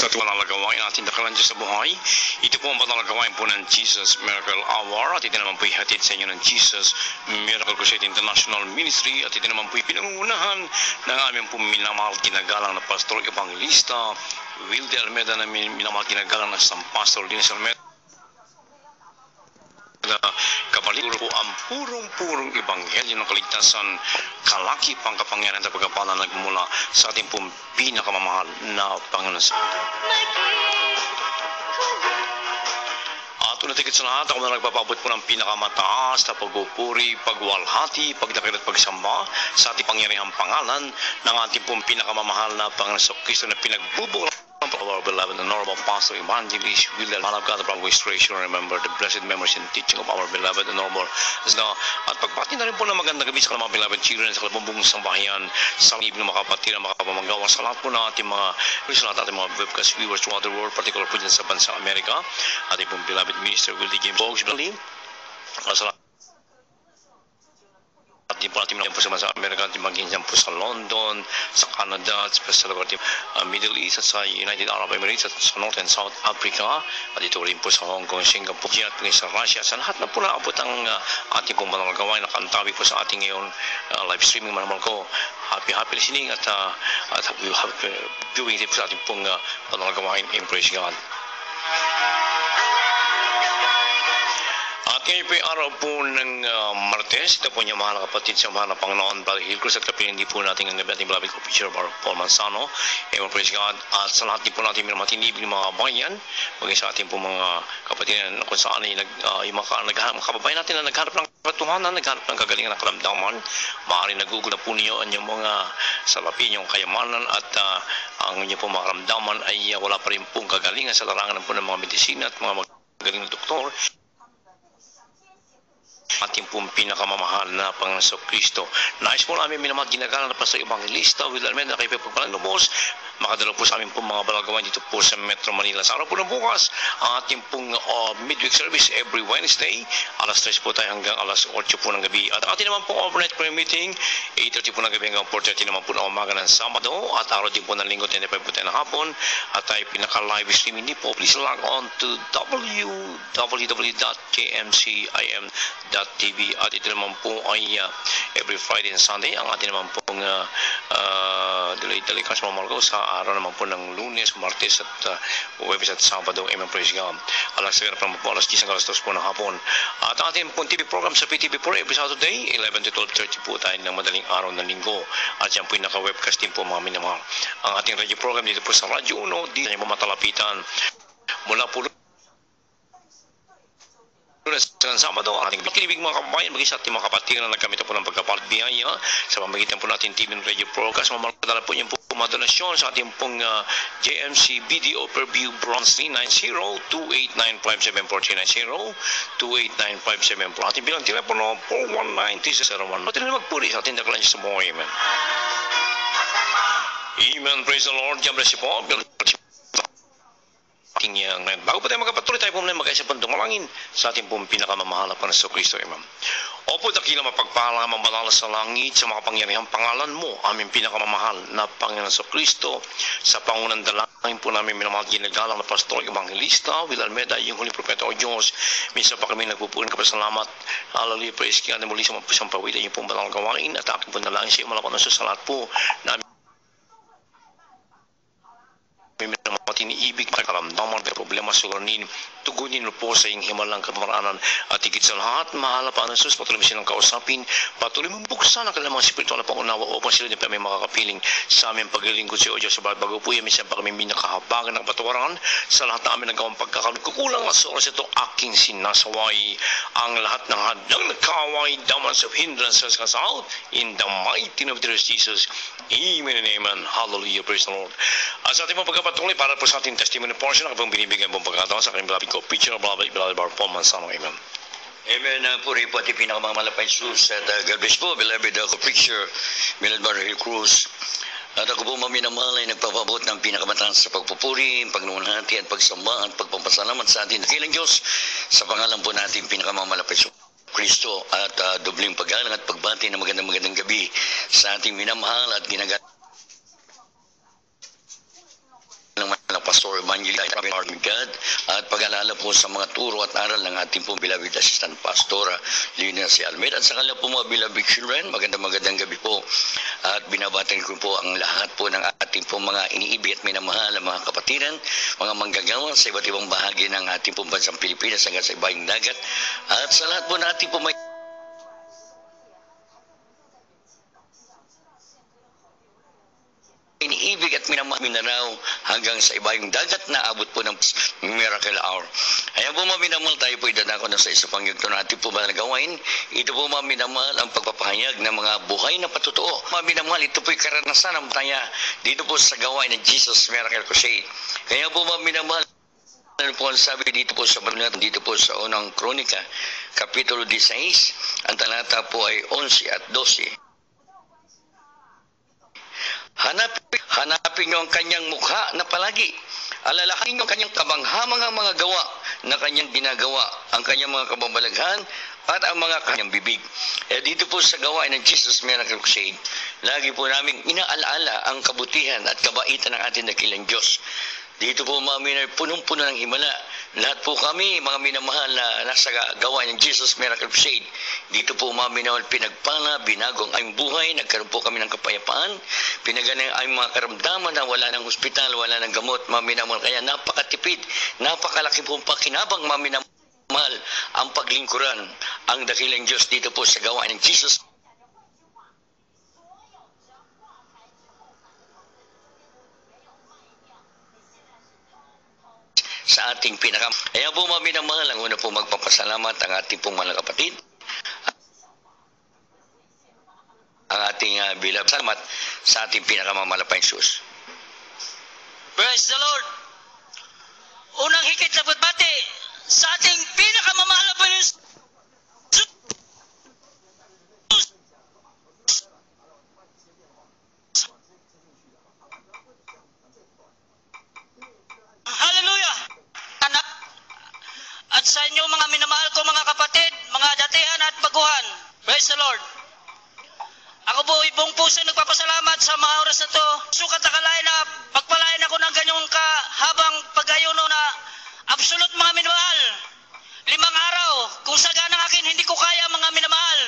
Sa tuwa na gawain natin dakalan Diyos sa buhay. Ito po ang banal na gawain po ng Jesus Miracle Hour at ito naman po ihatid sa inyo ng Jesus Miracle Crusade International Ministry at ito naman po pinangungunahan ng aming po minamahal ginagalang na pastor evangelista Wilde Almeida na minamahal ginagalang na isang pastor Dennis Almeida. Kapaliguro po ang purong-purong ebanghelyo ng kaligtasan, kalaki pang kapangyarihan at pagkapalan nagmula sa ating pong pinakamamahal na Panginoon. At unatigit sa lahat, ako na nagpapabot po ng pinakamataas na pagpupuri, pagwalhati, pagdakil at pagsamba sa ating pangyarihang pangalan ng ating pong pinakamamahal na Panginoon Kristo na pinagbubuo our beloved and honorable Pastor Evangelist William, man of God from Restoration. Remember the blessed memories and teaching of our beloved and honorable at pagpati na rin po ng magandang gabi sa mga beloved children sa kalabumbong sambahayan sa ibig ng mga kapatid na makapamanggawa sa lahat po ng ating mga webcast viewers throughout the world, particular po dyan sa bansang Amerika, ating pong beloved Minister Willie James Bogs sa at di po natin po sa Amerika, maging dyan po sa London, sa Canada, at sa lugar Middle East, at sa United Arab Emirates, at sa North and South Africa, at dito rin po sa Hong Kong, Singapore, at sa Russia, sa lahat na po naabot ang ating pong banal gawain. Nakantabi po sa ating ngayon live streaming manamal ko. Happy listening at happy viewing din po sa ating pong banal gawain. Praise God. At ngayon po yung araw po ng Martes, ito po niya mahal na kapatid sa mahal na Panginoon Brother Hillcrest at kapilin din po natin ang gabi ating beloved co-preacher Paul Manzano. Amen, praise God. At sa lahat din po natin minamatinibig ng mga bayan, maging sa ating po mga kapatid na kung saan yung mga kababayan natin na naghanap ng katotohanan, naghanap ng kagalingan ng karamdaman, maaaring nagugulo na po niyo ang inyong mga salapi, inyong kayamanan at ang inyong po mga karamdaman ay wala pa rin pong kagalingan sa larangan po ng mga medisina at mga magaling na doktor. Ating pong pinakamamahal na Panginoon Kristo. Nais po namin minamahal ginagalang na Pastor Evangelista Wilde Almeida kay Pagpapalan Lubos. Makadala po sa amin pong mga balagawan dito po sa Metro Manila. Sa araw po ng bukas, ang ating pong midweek service every Wednesday. Alas 3 po tayo hanggang alas 8 po ng gabi. At ating naman pong overnight prayer meeting, 8:30 po ng gabi hanggang 4:30 naman po ng umaga ng Sabado. At araw din po ng Linggo, 10:05 po tayo ng hapon. At tayo pinaka-live streaming din po. Please log on to www.kmcim.tv. At ito naman po ay every Friday and Sunday. Ang ating naman pong delay cash mamalgo sa araw naman po ng Lunes, Martes at Huwebes at Sabado. Amen, praise God. Alas 7 pa po, alas 10 hanggang alas 2 po ng hapon. At ang ating pong TV program sa PTV4 every Saturday, 11 to 12:30 po tayo ng madaling araw ng linggo. At yan po yung naka-webcast din po mga minamahal. Ang ating radio program dito po sa Radyo 1, dito niyo po matalapitan. Mula po sa Sabado, ang ating pinibig mga kababayan, maging sa ating mga kapatid na nagkamit po ng pagkapalit biyaya sa pamagitan po natin TV and radio broadcast. Mamadala po niyo po donasyon sa ating pong JMC BDO per view bronze 390-289-5740-289-5740. Ating bilang telepono 419-001. Pati na magpuri sa ating dakalan sa buhay. Amen. Amen. Praise the Lord. God bless you po. Bago po tayo magpatuloy, tayo po muna mag-isa pong dumalangin sa ating pong pinakamamahal na Panginoon Kristo. Amen. Opo, dakila mapagpalang mabanal sa langit sa mga pangyarihang pangalan mo, aming pinakamamahal na Panginoon Kristo, sa pangunang dalangin po namin minamahal ginagalang na Pastor Evangelista Wilde Almeida, yung huling propeta o Diyos. Minsan pa kami nagpupunin kapasalamat. Hallelujah, praise God, na muli sa mga pawitan yung pong banal gawain at aking pong dalangin sa iyo malapan sa lahat po na tiniibig makaramdaman ng problema sulanin, tugunin mo po sa iyong himalang kamaraanan at higit sa lahat, mahal pa ng Jesus, patuloy mo silang kausapin, patuloy mo buksan ang kanilang mga spiritual na pangunawa upang sila din pa may makakapiling sa aming paglilingkod sa iyo, Diyos. Sa bago po yan, minsan pa kami minakahabagan ng patuwaran sa lahat na amin nagawang pagkakaroon. Kukulang na sa oras ito aking sinasaway ang lahat ng hadang nagkaway, damans of hindrances cast out in the mighty name of Jesus. Amen and amen. Hallelujah. Praise the Lord. At sa ating mga pagkapatuloy, para po sa ating testimony portion, ako pong binibigyan pong pagkataon sa aking beloved co-preacher, beloved Paul Manzano. Amen. Amen. Puri po at pinakamalapay pa Jesus at God bless po, beloved co-preacher, beloved Brother Cruz. At ako po maminamahal ay nagpapabot ng pinakamataas sa pagpupuri, pagnuunhati at pagsamba at pagpapasalamat sa ating dakilang Diyos sa pangalan po natin pinakamamalapay sa Kristo at dobling pag-alang at pagbati ng magandang gabi sa ating minamahal at ginagamit ng Pastor Emmanuel God at pag-alala po sa mga turo at aral ng ating pong beloved Assistant Pastora Lina si Almeida at sa kanila po mga beloved children, magandang gabi po at binabatan ko po ang lahat po ng ating pong mga iniibig at minamahal na mga kapatiran, mga manggagawa sa iba't ibang bahagi ng ating pong bansang Pilipinas hanggang sa ibaing dagat at sa lahat po natin po may iniibig at minaraw hanggang sa ibayong dagat na abot po ng miracle hour. Ayan po mga minamahal, tayo po idadako na sa isa pang yugto natin po ba nagawain. Ito po mga minamahal ang pagpapahayag ng mga buhay na patotoo. Mga minamahal, ito po yung karanasan ng bataya dito po sa gawain ng Jesus Miracle Crusade. Kaya po mga minamahal, ano po ang sabi dito po sa Banulat, dito po sa unang Kronika, Kapitulo 16, ang talata po ay 11 at 12. Hanapin niyo ang kanyang mukha na palagi. Alalahanin niyo ang kanyang kabanghamangang mga gawa na kanyang ginagawa, ang kanyang mga kababalaghan at ang mga kanyang bibig. Dito po sa gawain ng Jesus Miracle Crusade, lagi po namin inaalaala ang kabutihan at kabaitan ng ating dakilang Diyos. Dito po mga minamahal, punong-puno ng himala. Lahat po kami, mga minamahal na nasa gawain ng Jesus Miracle Crusade. Dito po mga minamahal, pinagpala, binago ang aming buhay, nagkaroon po kami ng kapayapaan, pinagana ang aming mga karamdaman na wala ng hospital, wala ng gamot, mga minamahal. Kaya napakatipid, napakalaki po pakinabang mga minamahal ang paglingkuran, ang dakilang Diyos dito po sa gawain ng Jesus sa ating Kaya po mga minamahal, ang una po magpapasalamat ang ating pong mga kapatid, ang ating beloved, salamat sa ating pinakamamalaking Diyos. Praise the Lord. Unang higit na pagbati sa ating pinakamamalaking Diyos. Hallelujah. At sa inyo mga minamahal ko mga kapatid, mga datihan at baguhan. Praise the Lord. Ako po buong puso nagpapasalamat sa mga oras na to. Sukat akalay na pagpalain ako ng ganyong kahabang pag-ayuno na absolute mga minamahal. 5 araw, kung saga ng akin hindi ko kaya mga minamahal.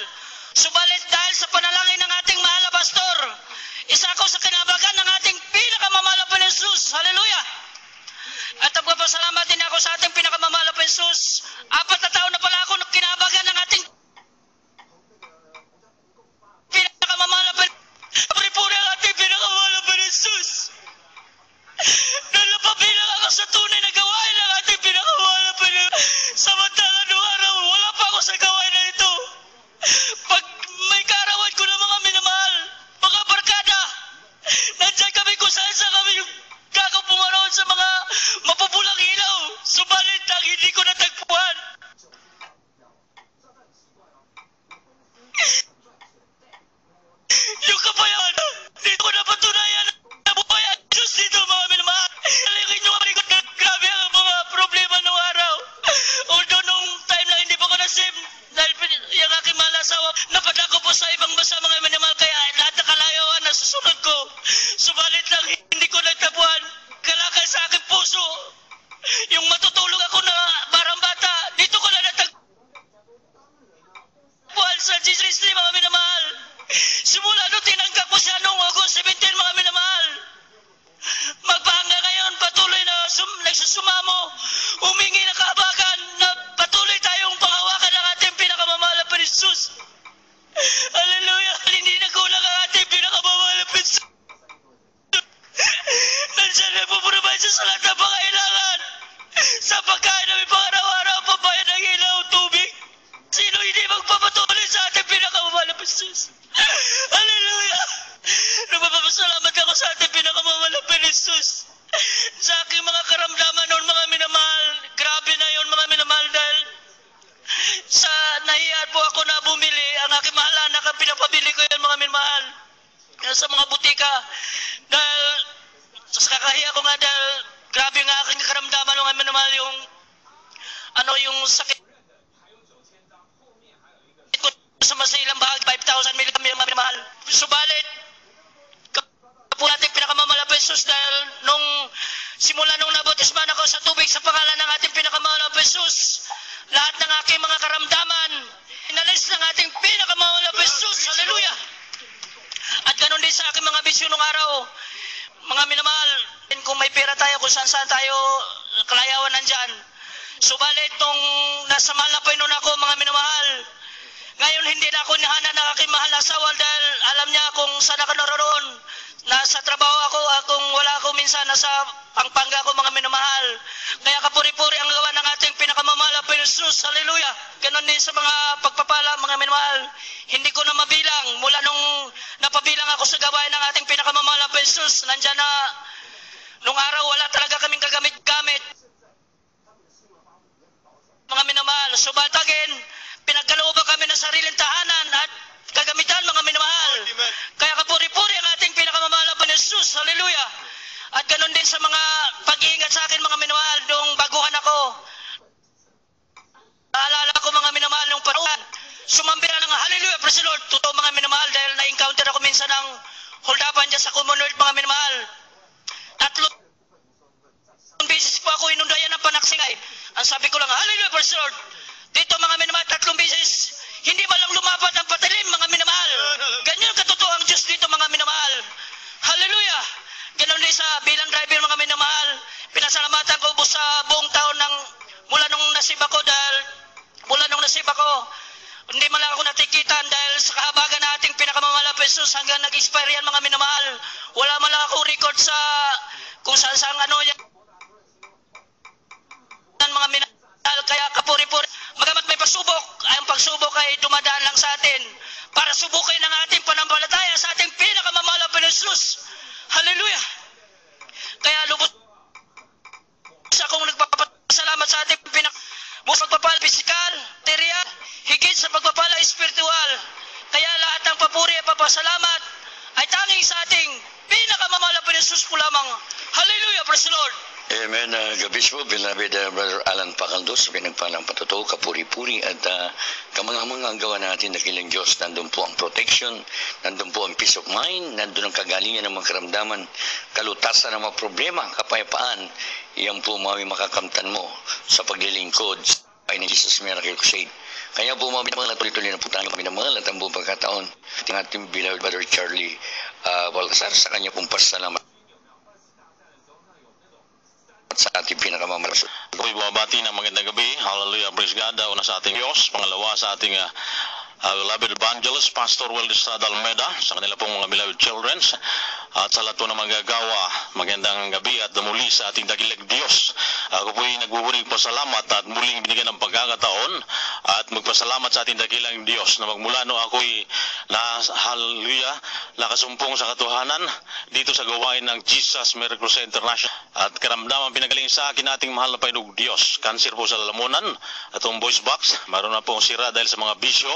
Subalit dahil sa panalangin ng ating mahal na pastor, isa ako sa kinabagan ng ating pinakamamahal na Jesus. Hallelujah. At nagpapasalamat din ako sa ating pinakamamahal na Jesus. 4 na taon na pala ako kinabagan ng ating pinakamamahal na Puripunan ang ating pinakamamahal na Jesus. Nalapabilang ako sa tunay na gawain ng ating pinakamamahal na samantala noong araw, wala pa ako sa gawain na ito. Pag may kaarawan ko ng mga minamahal, mga barkada, nandiyan kami kung saan kami yung kakapumaroon sa mga mapupulang ilaw. Subalit ang hindi ko natagpuan. Yung kapayawan, dito ko napatunayan na buhay ang Diyos dito mga minamahal. Halingin nyo kami kung grabe ang mga problema noong araw. Although nung time na hindi pa ko na-save, dahil yung aking mahal na asawa, napadako po sa ibang bansa mga minamahal, kaya lahat na kalayawan na susunod ko. Subalit lang hindi ko nagtapuan. Kalakal sa aking puso. Yung matutulog ako na parang bata, dito ko na natagpuan sa Jesus mga minamahal. Simula nung tinanggap ko siya noong August 17 mga minamahal. Magpahanggang ngayon patuloy na nagsusumamo, humingi na kahabagan na patuloy tayong panghawakan ng ating pinakamamahal na Jesus. Hallelujah! Hindi nagulang ang ating pinakamamahal na Jesus. Nandiyan na puprovide sa lahat ng pangailangan. Sa pagkain namin pang-araw-araw, pabayad ng ilaw, tubig. Sino hindi magpapatuloy sa ating pinakamamahal na Jesus? Hallelujah! Nagpapasalamat ako sa ating pinakamamahal na Jesus. Sa aking mga karamdaman noon mga minamahal, grabe na yun mga minamahal dahil sa nahiyaan po ako na bumili, ang aking mahal anak ang pinapabili ko yun mga minamahal. Sa mga butika, dahil sa kakahiya ko nga dahil grabe nga aking karamdaman mga minamahal yung sakit sa masilang bahag 5,000 mg mahal. Subalit po natin pinakamamahal na Jesus dahil simula nung po Jesus, lahat ng aking mga karamdaman, inalis ng ating pinakamamahal na po Jesus. Hallelujah! At ganun din sa aking mga bisyo nung araw, mga minamahal, kung may pera tayo, kung saan tayo, kalayawan nandyan. Subalit nung nasa mahal na Panginoon ako, mga minamahal, ngayon hindi na ako nihana ng aking mahal na asawa dahil alam niya kung saan ako naroon. Nasa trabaho ako, kung wala ako minsan, nasa Pampanga ko, mga minamahal. Kaya kapuri-puri ang gawa ng ating pinakamamahal na Jesus. Hallelujah! Ganon din sa mga pagpapala, mga minamahal. Hindi ko na mabilang. Mula nung napabilang ako sa gawain ng ating pinakamamahal na Jesus, nandyan na, nung araw wala talaga kaming kagamit-gamit. Mga minamahal, subaltagin, pinagkalooban kami ng sariling tahanan at kagamitan, mga minamahal. Kaya kapuri-puri ang ating pinakamamahal na Jesus. Hallelujah! At ganun din sa mga pag-iingat sa akin, mga minamahal, nung baguhan ako. Naalala ko, mga minamahal, nung panahon, sumambira ng hallelujah, praise the Lord. Totoo, mga minamahal, dahil na-encounter ako minsan ng hold-upan dyan sa Commonwealth, mga minamahal. 3 beses po ako inundayan ng panaksingay. Ang sabi ko lang, hallelujah, praise the Lord. Dito, mga minamahal, 3 beses, hindi ba lang lumapat ang patilim, mga minamahal. Ganyan katotoo ang Diyos dito, mga minamahal. Hallelujah! Ganun din sa bilang driver, mga minamahal, pinasalamatan ko sa buong taon ng mula nung nasib ako hindi man lang ako natikitan dahil sa kahabagan na ating pinakamamahal na Jesus hanggang nag-expire yan, mga minamahal. Wala man lang ako record sa kung saan ano yan, mga minamahal. Kaya kapuri-puri, magamat may pasubok, ang pagsubok ay dumadaan lang sa atin para subukin ang ating pananampalataya sa ating pinakamamahal na Jesus. Hallelujah! Kaya lubos akong nagpapasalamat sa ating pagpapala pisikal, material, higit sa pagpapala espiritual. Kaya lahat ng papuri at papasalamat ay tanging sa ating pinakamamahal na Jesus po lamang. Hallelujah! Praise the Lord! Amen. Gabis po, beloved Brother Alan Pacaldos, pinagpalang patuto, kapuri-puri at kamanghamang ang gawa natin na kilang Diyos. Nandun po ang protection, nandun po ang peace of mind, nandun ang kagalingan ng mga karamdaman, kalutasan ng mga problema, kapayapaan. Iyan po mami makakamtan mo sa paglilingkod ay ni Jesus Miracle Crusade. Kaya po mami naman, tuloy-tuloy na po tayo kami naman at ang buong pagkataon. Ating beloved Brother Charlie Balcazar sa kanya pong pasalamat sa ating pinakamamalas. Ako'y bumabati ng magandang gabi. Hallelujah, praise God. Una sa ating Diyos, pangalawa sa ating beloved evangelist, Pastor Weldy Estrada Almeida, sa kanila pong mga beloved children, at sa lahat po ng magagawa, magandang gabi at muli sa ating dakilang Diyos. Ako po'y nagbuburing pasalamat at muling binigyan ng pagkakataon at magpasalamat sa ating dakilang Diyos na magmula no ako'y hallelujah, nakasumpong sa katuhanan dito sa gawain ng Jesus Miracle Crusade International. At karamdaman pinagaling sa akin ating mahal na Panginoong Diyos. Cancer po sa lalamunan, atong voice box, mayroon na pong sira dahil sa mga bisyo.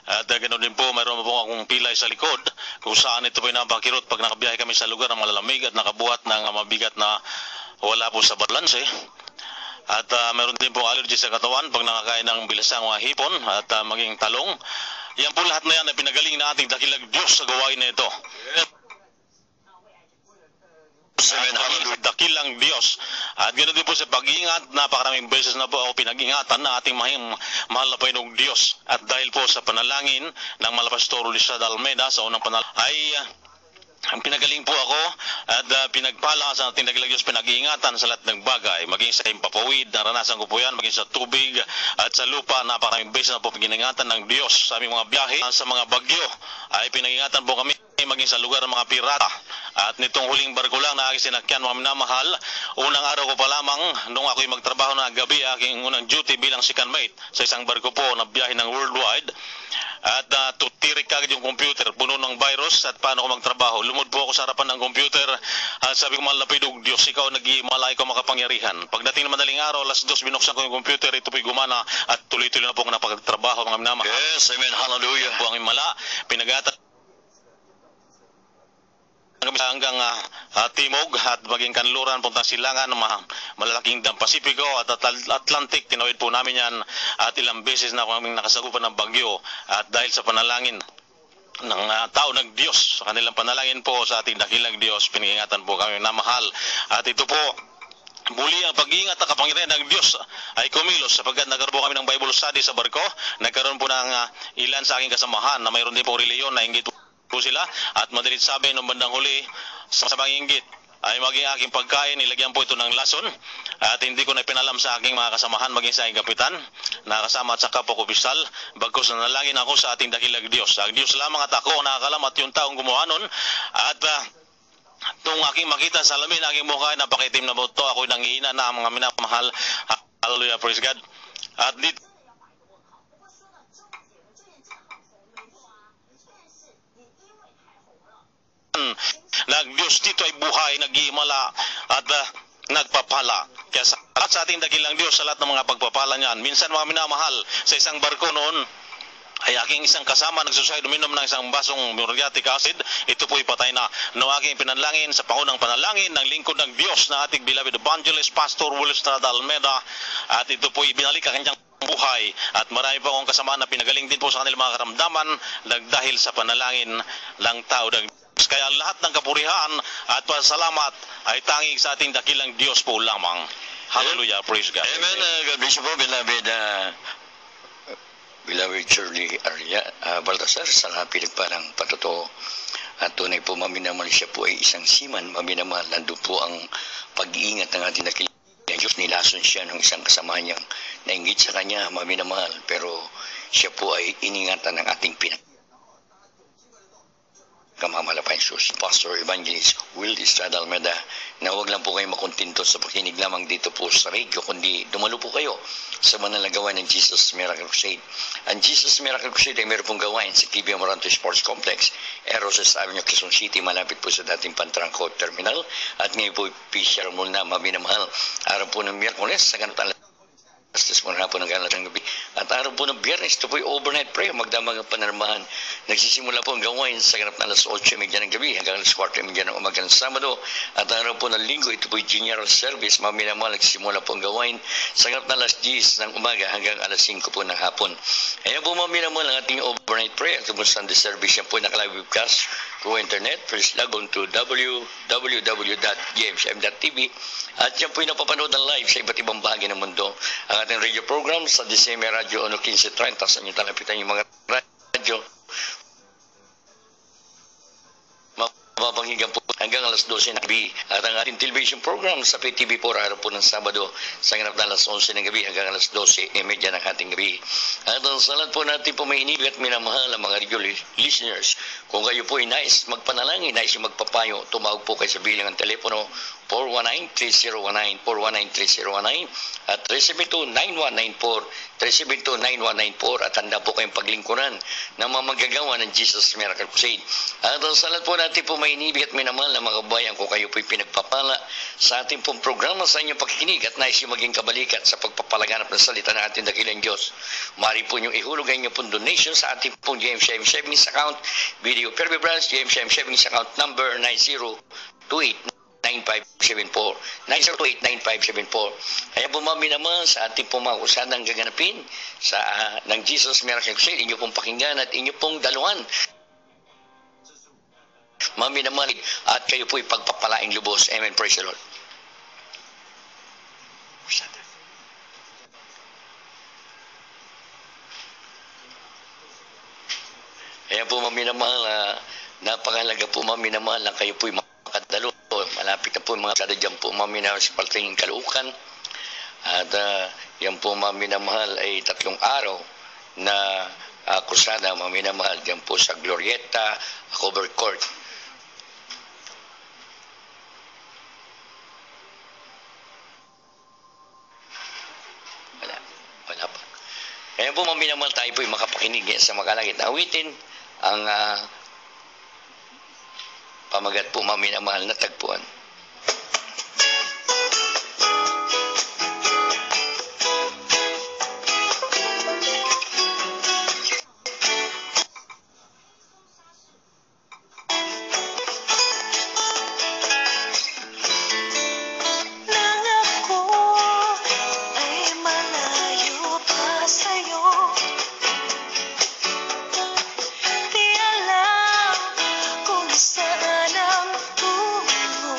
At ganoon din po, mayroon po akong pilay sa likod kung saan ito po napakirot pag nakabiyahe kami sa lugar ng malalamig at nakabuhat ng mabigat na wala po sa balanse. At mayroon din po allergy sa katawan pag nakakain ng bilasang mga hipon at maging talong. Yan po lahat na yan ay pinagaling na ating dakilang Diyos sa gawain na ito. Dakilang Diyos. At ganoon din po sa pag-iingat, napakaraming beses na po ako pinag-ingatan na ating mahal na Panginoong Diyos. At dahil po sa panalangin ng Malapastor Weldy Estrada Almeida sa unang panalangin ay ang pinagaling po ako at pinagpala sa ating dakilang Diyos, pinag-iingatan sa lahat ng bagay, maging sa impapawid, naranasan ko po yan, maging sa tubig at sa lupa, napakaraming beses na po pinag-iingatan ng Diyos sa aming mga biyahe, sa mga bagyo ay pinag-iingatan po kami, maging sa lugar ng mga pirata. At nitong huling barko lang na aking sinakyan, mga minamahal, unang araw ko pa lamang nung ako'y magtrabaho na gabi, aking unang duty bilang second mate sa isang barko po na biyahe ng worldwide. At tutirik agad yung computer, puno ng virus at paano ko magtrabaho. Lumod po ako sa harapan ng computer at sabi ko, mahal na Panginoong Diyos, ikaw nag-imalay ko makapangyarihan. Pagdating ng madaling araw, 2:00, binuksan ko yung computer, ito po'y gumana at tuloy-tuloy na po ako napagtrabaho, mga minamahal. Yes, amen, hallelujah. Po ang imala, pinagatan hanggang Timog at maging kanluran, puntang Silangan, malalaking dam Pasipiko at Atlantic, tinawid po namin yan at ilang beses na kaming nakasagupan ng bagyo at dahil sa panalangin ng tao ng Diyos, sa kanilang panalangin po sa ating dakilang Diyos, pinag-ingatan po kami na mahal. At ito po Muli ang pag-iingat at kapangyarihan ng Diyos ay kumilos sapagkat nagkaroon po kami ng Bible study sa barko. Nagkaroon po ng ilan sa aking kasamahan na mayroon din po reliyon na inggit po sila at madalit sabi ng bandang huli sa inggit ay maging aking pagkain, nilagyan po ito ng lason at hindi ko na pinalam sa aking mga kasamahan maging sa aking kapitan na kasama at saka po opisyal bagkus nanalangin ako sa ating dakilang Diyos. Ang Diyos lamang at ako ang nakakalam at yung taong gumawa nun at itong aking makita sa lamin, aking mukha, napakitim na buto. Ako'y nanghihina na mga minamahal. Hallelujah, praise God. At dito, nag-Diyos dito ay buhay, nag-iimala at nagpapala. Kaya sa lahat sa ating dakilang Diyos, sa lahat ng mga pagpapala niyan, minsan mga minamahal, sa isang barko noon, ay aking isang kasama nagsusay uminom ng isang basong muriatic acid. Ito po'y patay na. No aking pinanalangin sa pangunang panalangin ng lingkod ng Diyos na ating beloved evangelist Pastor Will Estrada Almeida at ito po'y binalik ang kanyang buhay at marami pa akong kasama na pinagaling din po sa kanilang mga karamdaman dahil sa panalangin ng tao ng Diyos. Kaya lahat ng kapurihan at pasalamat ay tanging sa ating dakilang Diyos po lamang. Hallelujah, praise God. Amen. God bless you po, beloved Shirley Arya Baltasar, sa pinagparang patotoo at tunay po maminamahal siya po ay isang siman maminamahal. Nandun po ang pag-iingat ng ating dakilang Diyos. Nilason siya ng isang kasama niyang nainggit sa kanya maminamahal, pero siya po ay iningatan ng ating kamamalapay sus. Pastor Evangelist Will Estrada Almeida, na huwag lang po kayo makontento sa pakinig lamang dito po sa radio, kundi dumalo po kayo sa manalang gawain ng Jesus Miracle Crusade. Ang Jesus Miracle Crusade ay meron pong gawain sa KB Amoranto Sports Complex, Roses Avenue, Quezon City, malapit po sa dating Pantrangco Terminal. At ngayon po, Fisher Mall na maminamahal. Araw po ng Miyerkules, sa ganito Astas mo na po ng galat ng gabi. At araw po ng Biyernes, ito po yung overnight prayer, magdamag ang panarmahan. Nagsisimula po ang gawain sa ganap na alas 8:30 ng gabi hanggang alas 4:30 ng umaga ng Sabado. At araw po ng Linggo, ito po yung general service. Maminamahal, nagsisimula po ang gawain sa ganap na alas 10 ng umaga hanggang alas 5 po ng hapon. Kaya po maminamahal ang ating overnight prayer. Ito po Sunday service, yan po nakalive webcast through internet. First log on to www.gmsm.tv at yan po yung napapanood ng live sa iba't ibang bahagi ng mundo. Ang ating radio program sa DCM Radio 1530 sa inyong talapitan yung mga radyo. Mapapanghigan po hanggang alas 12 ng gabi. At ang ating television program sa PTV4 araw po ng Sabado sa ganap na alas 11 ng gabi hanggang alas 12:30 ng ating gabi. At ang salat po natin po may inibig at minamahal ang mga radio listeners. Kung kayo po ay nais magpanalangin, nais magpapayo, tumawag po kayo sa bilang ng telepono 419-3019, 419-3019 at 372-9194, 372-9194 at handa po kayong paglingkuran ng mga magagawa ng Jesus Miracle Crusade. At ang salat po natin po may inibig at minamahal na mga kabayan, kung kayo po'y pinagpapala sa ating pong programa sa inyong pakikinig at nais yung maging kabalikat sa pagpapalaganap ng salita ng ating dakilang Diyos, maaari po niyong ihulog ang inyong pong donation sa ating pong GMSM Savings Account, Video Perby Branch, GMSM Savings Account number 90289574, 90289574. Kaya bumami naman sa ating pong mga kusadang gaganapin sa ng Jesus Miracle Crusade, inyo pong pakinggan at inyo pong daluhan. Mami naman at kayo po'y pagpapalaing lubos. Amen. Praise the Lord. Kaya po maminamahal, napakalaga po maminamahal na kayo po'y makadalo. Malapit na po yung mga sada dyan po maminamahal sa paltingin Caloocan. At yan po maminamahal ay 3 araw na krusada maminamahal dyan po sa Glorieta, Cover Court. Wala pa. Kaya po maminamahal tayo po'y makapakinig sa makalagit na awitin ang pamagat po maminamahal na tagpuan. Saan ang tungo?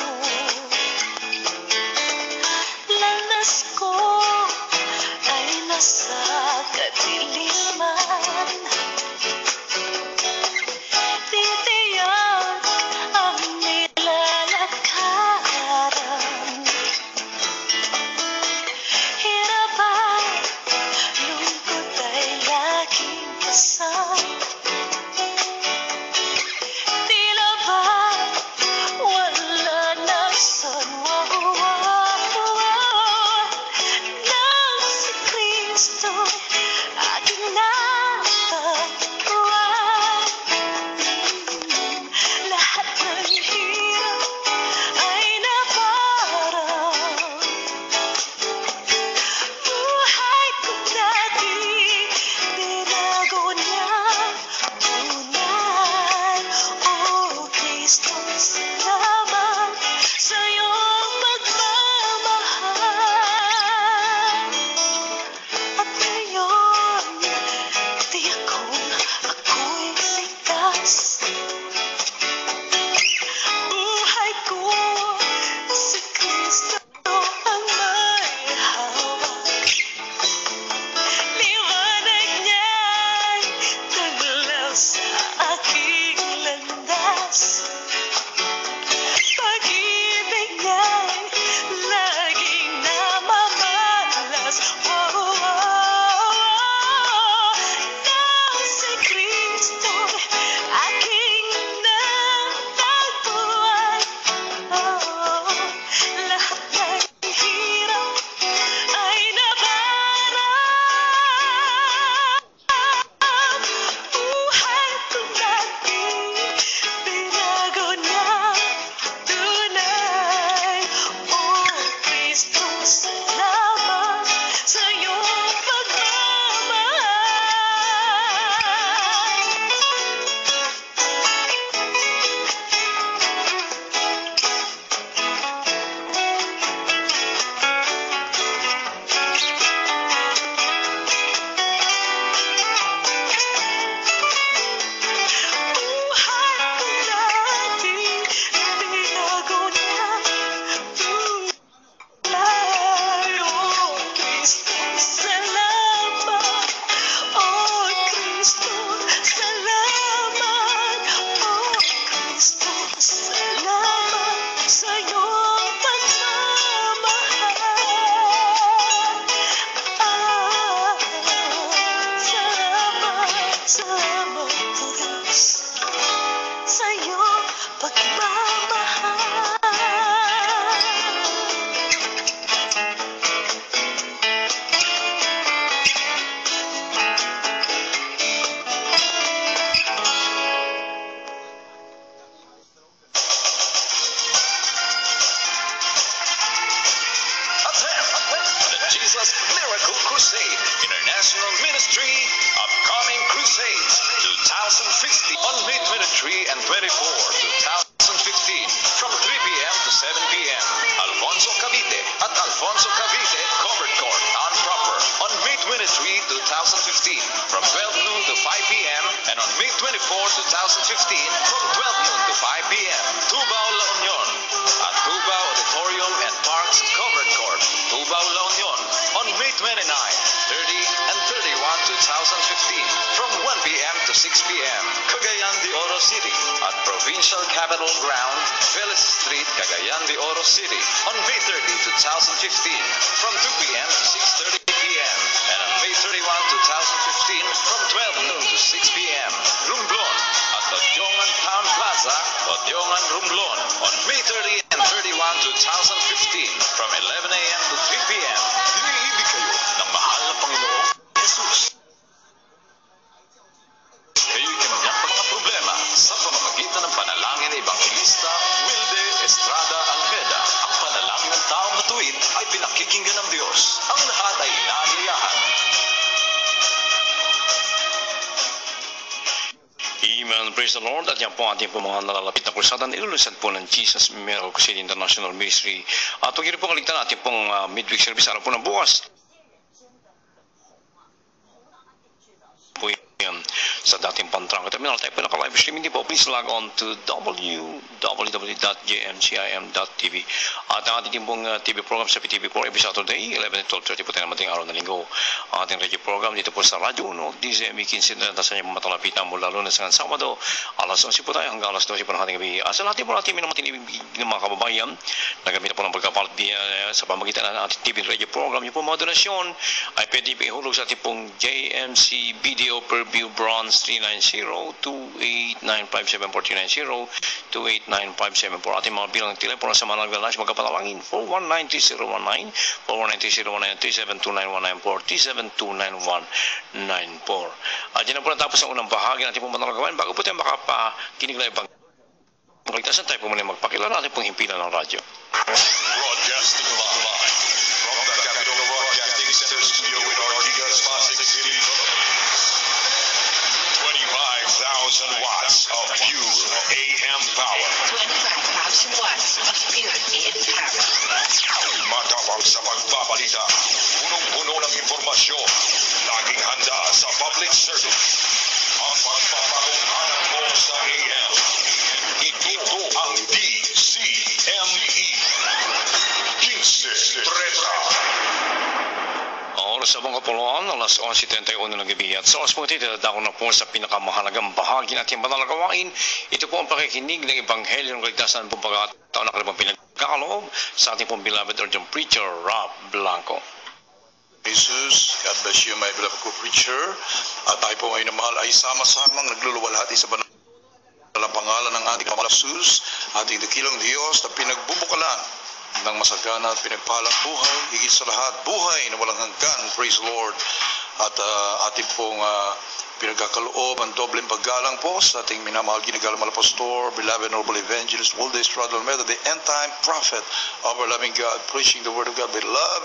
Salamat sa iyong pagmamahal. Salamat Diyos sa iyong pagmamahal. Jesus Miracle Crusade International Ministry Upcoming Crusades 2016 on May 23 and 24, 2015 from 3 p.m. to 7 p.m. Alfonso Cavite at Alfonso Cavite Covered Court on Proper on May 23, 2015 from 12 noon to 5 p.m. and on May 24, 2015 from 12 noon to 5 p.m. Tubao, La Union at Tubao Auditorium and Parks Covered Court, Tubao, La Union on May 29, 30, and 31, 2015 from 1 p.m. to 6 p.m. Cagayan de Oro City at Provincial Capitol Ground, Vélez Street, Cagayan de Oro City on May 30, 2015 from 2 p.m. to 6:30 p.m. and on May 31, 2015 from 12 noon to 6 p.m. Romblon at Odiongan Town Plaza, Odiongan Romblon on May 30 and 31, 2015 from 11 a.m. to 3 p.m. Hinihimik kayo ng mahal na Panginoong Jesus. Kayo'y kanyang mga problema sa pamamagitan ng panalangin ni Evangelista Wilde Estrada Almeda. Ang panalangin ng taong matuwid ay pinakikinggan ng Diyos. Ang lahat ay inaanyayahan. Amen. Praise the Lord. At yan po ating po mga nalalapit na kursadan. Ilulusad po ng Jesus Miracle Crusade International Ministry. At huwag niyo po kaligtan ating pong midweek service. Araw po ng bukas. Po yan sa dating Pantranga Terminal. Tayo po naka-live streaming din po. Please log on to www.jmcim.tv. At ang ating pong TV program sa PTV4 every Saturday, 11 to 12:30 po tayo naman araw na linggo. Ating radio program dito po sa Radyo 1, DZME 15 na sa inyong matalapitan mula Lunes hanggang Sabado. Alas 11 po tayo hanggang alas 12 po ng ating gabi. Sa lahat po natin minamating ng mga kababayan, nagamit po ng pagkapalit sa pamagitan ng ating TV radio program. Yung po mga donasyon ay pwede ihulog sa ating pong JMC Video Per View Bronze 390-28957-490-28957 po ating mga bilang telepono sa mga naglalans magkapanalangin 419-3019 419-019-372914 at yan na po natapos ang unang bahagi natin pong manalagawan bago po tayo makapakinig na ibang kaligtasan tayo po muna magpakilala natin pong himpilan ng radyo. Broadcasting live from the Capital Broadcasting Center studio in Ortigas, Pasig City, Philippines. 25,000 watts of pure AM power. 25,000 watts of pure AM power. Matapang sa pagbabalita, punong-puno ng informasyon, laging handa sa public service. Ang pagpapagong hanap mo sa AM. Ito ang DZME. 15 Treta. Oras sa mga kapuluan, alas 11:31 ng gabi at sa oras po ito, dadako na po sa pinakamahalagang bahagi natin banalagawain. Ito po ang pakikinig ng Ebanghelyo ng Kaligtasan po pagkataon na kalabang pinagkakaloob sa ating pong beloved urgent preacher, Rob Blanco. Jesus, God bless you, my beloved co-preacher. At tayo po ngayon na mahal ay sama-samang nagluluwalhati sa banal na pangalan ng ating Ama Jesus, ating dakilang Diyos na pinagbubukalan ng masagana at pinagpalang buhay, higit sa lahat, buhay na walang hanggan, praise the Lord. At ating pong pinagkakaloob ang dobleng paggalang po sa ating minamahal ginagalang Pastor, beloved noble evangelist, Wilde Estrada Almeda, the end-time prophet of our loving God, preaching the word of God with love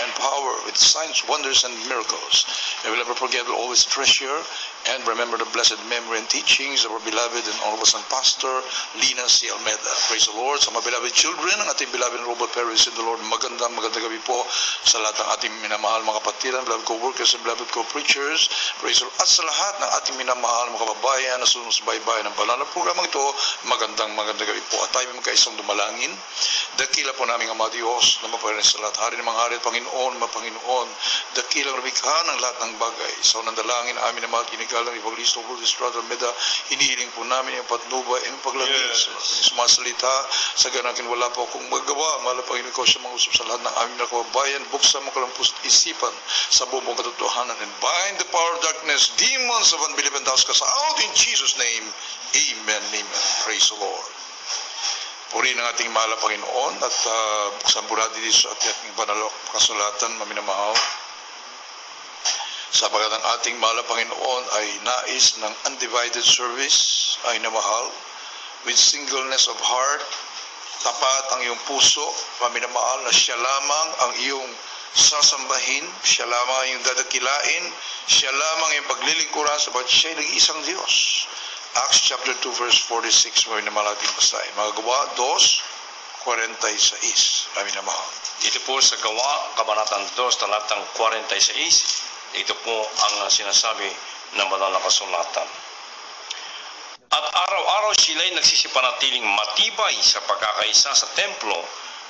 and power, with signs, wonders, and miracles. And we'll never forget, we'll always treasure and remember the blessed memory and teachings of our beloved and honorable son Pastor Lina C. Almeda. Praise the Lord. Sa mga beloved children, ang ating beloved and noble parents in the Lord, magandang gabi po sa lahat ng ating minamahal mga kapatiran, beloved co-workers and beloved co-preachers. Praise the Lord. At sa lahat ng ating minamahal mga kababayan na sumusubaybay ng banal na programang ito, magandang gabi po. At tayo magkaisang dumalangin. Dakila po namin ang mga Diyos na mapahirin sa lahat. Hari ng mga hari at Panginoon, Panginoon, dakilang rumikha ng lahat ng bagay. Sa unang dalangin, amin na mga galang Evangelista Estrada Almeda, hinihiling po namin yung patnubay at paglangit sa sumasalita. Sa ganakin wala po akong magawa. Mahal na Panginoon ko siya mangusap sa lahat ng aming mga kababayan. Buksan mo kalampus isipan sa buong katotohanan and bind the power of darkness, demons of unbelief and doubts cast out in Jesus' name. Amen. Amen. Praise the Lord. Purihin ang ating mahal na Panginoon at buksan po natin dito sa ating banal kasulatan, maminamahal. Sapagat ang ating mahal na Panginoon ay nais ng undivided service, ay namahal, with singleness of heart, tapat ang iyong puso, maminamahal, na siya lamang ang iyong sasambahin, siya lamang ang iyong dadakilain, siya lamang ang iyong paglilingkuran, sapagat siya ay nag-iisang Diyos. Acts chapter 2 verse 46, maminamahal ating basahin. Mga Gawa 2:46, maminamahal. Dito po sa Gawa, Kabanatang 2, talatang 46, ito po ang sinasabi ng banal na kasulatan. At araw-araw sila'y nagsisipanatiling matibay sa pagkakaisa sa templo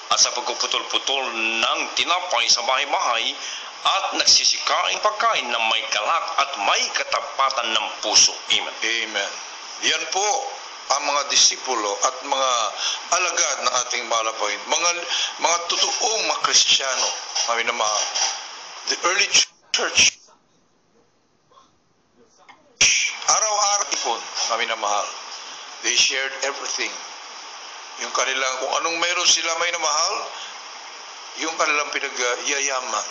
at sa pagpuputol-putol ng tinapay sa bahay-bahay at nagsisikaing pagkain na may galak at may katapatan ng puso. Amen. Amen. Yan po ang mga disipulo at mga alagad ng ating mahal na Panginoon. Mga totoong mga Kristiyano. Maminamahal. The early church. Araw-araw ipon, maminamahal. They shared everything. Yung kanilang, kung anong meron sila may namahal, yung kanilang pinagyayaman.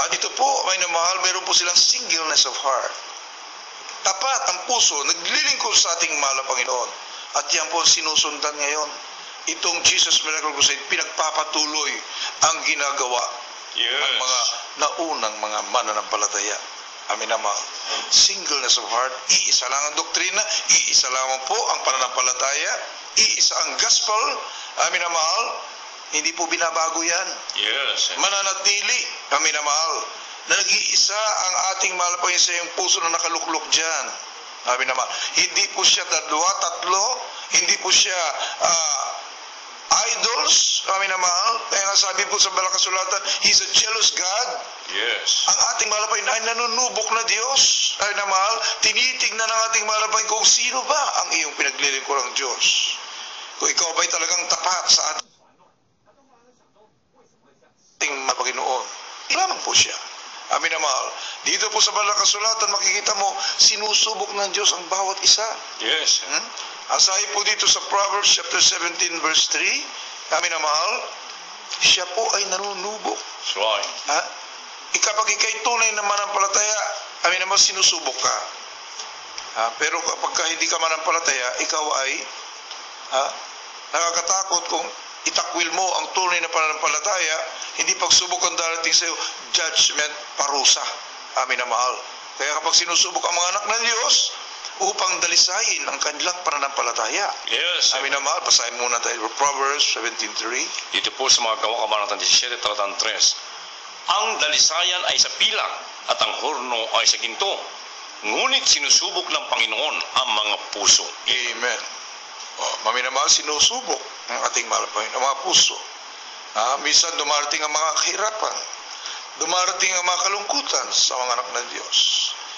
At ito po, may namahal, meron po silang singleness of heart. Tapat ang puso, naglilingkod sa ating mahal na Panginoon. At yan po sinusundan ngayon. Itong Jesus Miracle Crusade, pinagpapatuloy ang ginagawa ng mga naunang mga mananampalataya. Amin naman. Singleness of heart, iisa lang ang doktrina, iisa lamang po ang pananampalataya, iisa ang gospel. Amin na mahal, hindi po binabago yan. Yes. Mananatili, amin na mahal, na nag-iisa ang ating mahal pa sa yung puso na nakaluklok dyan. Amin na mahal. Hindi po siya dalawa, tatlo, hindi po siya idols, amin na mahal. Kaya nga sabi po sa banal na kasulatan, He's a jealous God. Yes. Ang ating mahal ay nanunubok na Diyos. Ay na mahal, tinitignan ng ating mahal kung sino ba ang iyong pinaglilingkurang Diyos. Kung ikaw ba'y talagang tapat sa ating Panginoon, lamang po siya. Amin na mahal. Dito po sa banal na kasulatan, makikita mo, sinusubok ng Diyos ang bawat isa. Yes. Asahin po dito sa Proverbs chapter 17 verse 3, amin na mahal, siya po ay nanunubok. That's right. Kapag ikay tunay na manampalataya, amin naman sinusubok ka. Pero kapag hindi ka manampalataya, ikaw ay nakakatakot kung itakwil mo ang tunay na pananampalataya, hindi pagsubok ang darating sa iyo, judgment, parusa. Amin na mahal. Kaya kapag sinusubok ang mga anak ng Diyos, upang dalisayin ang kanilang pananampalataya. Yes. Amin na mahal, basahin muna tayo Proverbs 17:3. Dito po sa mga Gawa, Kabanatang 17, talatang 3. Ang dalisayan ay sa pilak at ang horno ay sa ginto. Ngunit sinusubok ng Panginoon ang mga puso. Amen. Maminamahal, sinusubok ng ating mahal Panginoon, ang mga puso. Minsan dumarating ang mga kahirapan. Dumarating ang mga kalungkutan sa mga anak ng Diyos.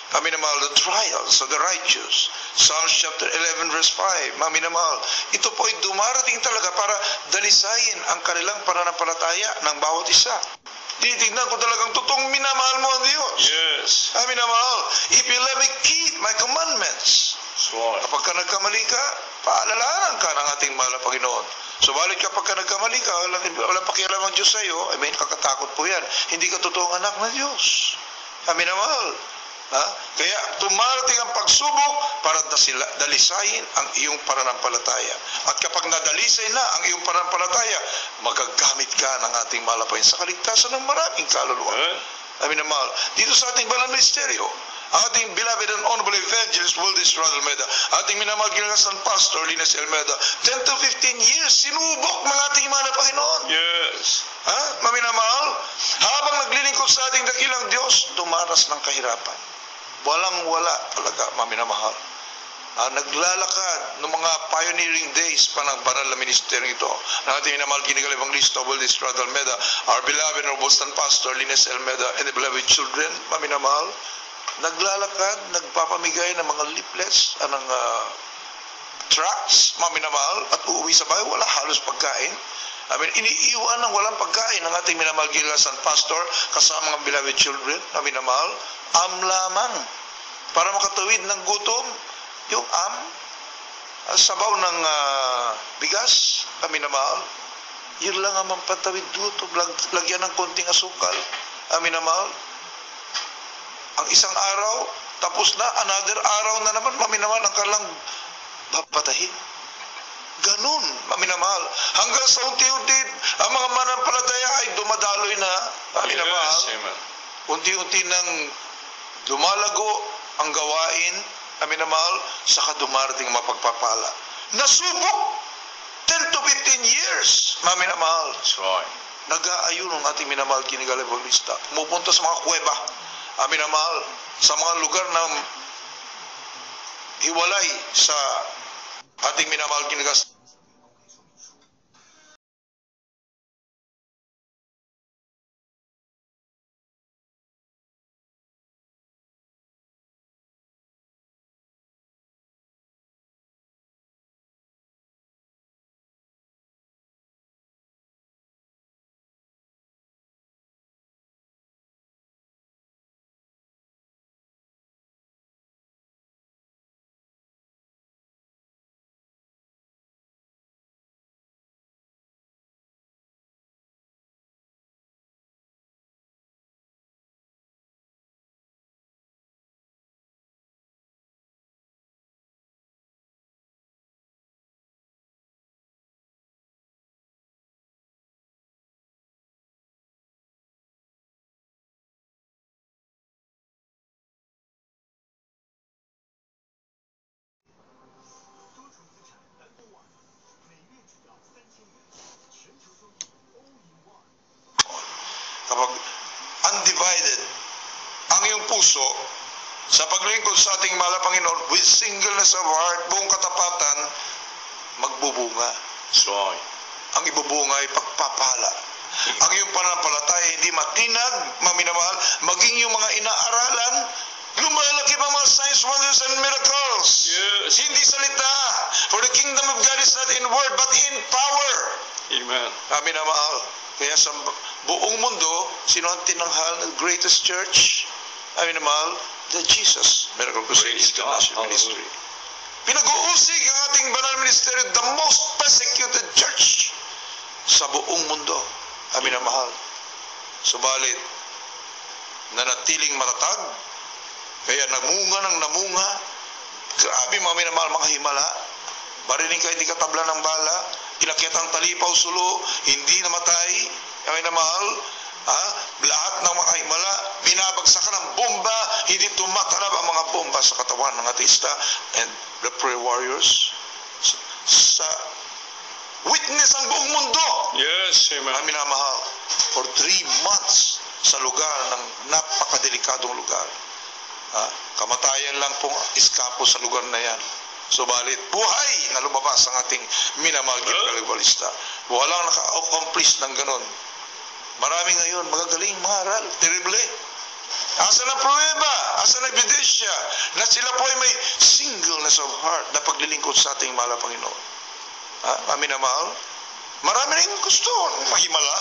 Maminamahal, the trials of the righteous. Psalms chapter 11 verse 5. Maminamahal, ito po ay dumarating talaga para dalisayin ang kanilang pananampalataya ng bawat isa. Titignan ko talagang totoong minamahal mo ang Diyos. Yes. Maminamahal, if you let me keep my commandments. Right. Kapag ka nagkamali ka, paalalahanan ka ng ating mahal na Panginoon. Subalit kapag ka nagkamali ka, walang pakialam ang Diyos sa iyo, ay may kakatakot po yan. Hindi ka totoong anak ng Diyos. Amin na mahal. Kaya tumarating ang pagsubok para dalisayin ang iyong pananampalataya. At kapag nadalisay na ang iyong pananampalataya, magagamit ka ng ating mahal na Panginoon sa kaligtasan ng maraming kaluluwa. Amin na mahal. Dito sa ating banal ministeryo, ang ating beloved and honorable evangelist Wildis Almeda, ating minamahal ginagasan Pastor Linus Almeda, 10 to 15 years, sinubok ng ating mahal na Panginoon. Yes. Maminamahal, habang naglilingkod sa ating dakilang Diyos, dumaras ng kahirapan. Walang-wala talaga, maminamahal. Naglalakad ng mga pioneering days pa ng banal na ministeryo ito. Ng ating minamahal ginagalang evangelista Wildis Almeda, our beloved and robust Pastor Linus Almeda, and the beloved children, maminamahal, naglalakad, nagpapamigay ng mga leaflets, ng tracts, mga minamahal, at uuwi sa bahay, wala halos pagkain. Iniiwan ng walang pagkain ng ating minamahal San Pastor kasama mga beloved children, na minamahal, lamang. Para makatawid ng gutom, yung sabaw ng bigas, na minamahal, yun lang ang mampatawid gutom, lagyan ng konting asukal, na minamahal. Ang isang araw, tapos na, another araw na naman, maminamahal, ang kalang papatahin. Ganun, maminamahal. Hanggang sa unti-unti, ang mga manampalataya ay dumadaloy na, maminamahal. Unti-unti nang lumalago ang gawain, maminamahal, saka dumarating mapagpapala. Nasubok 10 to 15 years, maminamahal. That's right. Nag-aayun ang ating minamahal Kinigal Evangelista. Pumupunta sa mga kuweba, minamahal, sa mga lugar na hiwalay sa ating minamahal Kinigal. Kapag undivided ang iyong puso sa paglingkod sa ating mahal na Panginoon with singleness of heart, buong katapatan, magbubunga. That's right. Ang ibubunga ay pagpapala. Ang iyong pananampalataya hindi matinag, maminamahal, maging yung mga inaaralan, lumalaki pa mga signs, wonders, and miracles. Yes. Hindi salita. For the kingdom of God is not in word, but in power. Amen. Maminamahal. Kaya sa buong mundo, sino ang tinanghal ng greatest church? Maminamahal, the Jesus Miracle Crusade International Ministry. Pinag-uusig ang ating banal ministeryo, the most persecuted church sa buong mundo. Maminamahal. Subalit, nanatiling matatag, kaya namunga ng namunga. Grabe mga minamahal, mga himala. Marinig ka, hindi ka tabla ng bala. Inakit ang talipaw sulo, hindi namatay. Mga minamahal, lahat ng mga himala, binabagsakan ng bomba, hindi tumatalab ang mga bomba sa katawan ng ateista and the prayer warriors. Sa witness ang buong mundo. Yes, amen. Mga minamahal, for 3 months sa lugar ng napakadelikadong lugar. Kamatayan lang pong iskapo sa lugar na yan. Subalit, buhay na lumabas ang ating minamahal Kinigal Evangelista. Walang naka-accomplish ng ganon. Marami ngayon magagaling maharal, terrible. Asan ang pruweba? Asan ang ebidensya na sila po ay may singleness of heart na paglilingkod sa ating mahal na Panginoon? Minamahal, marami na yung gusto mahimala.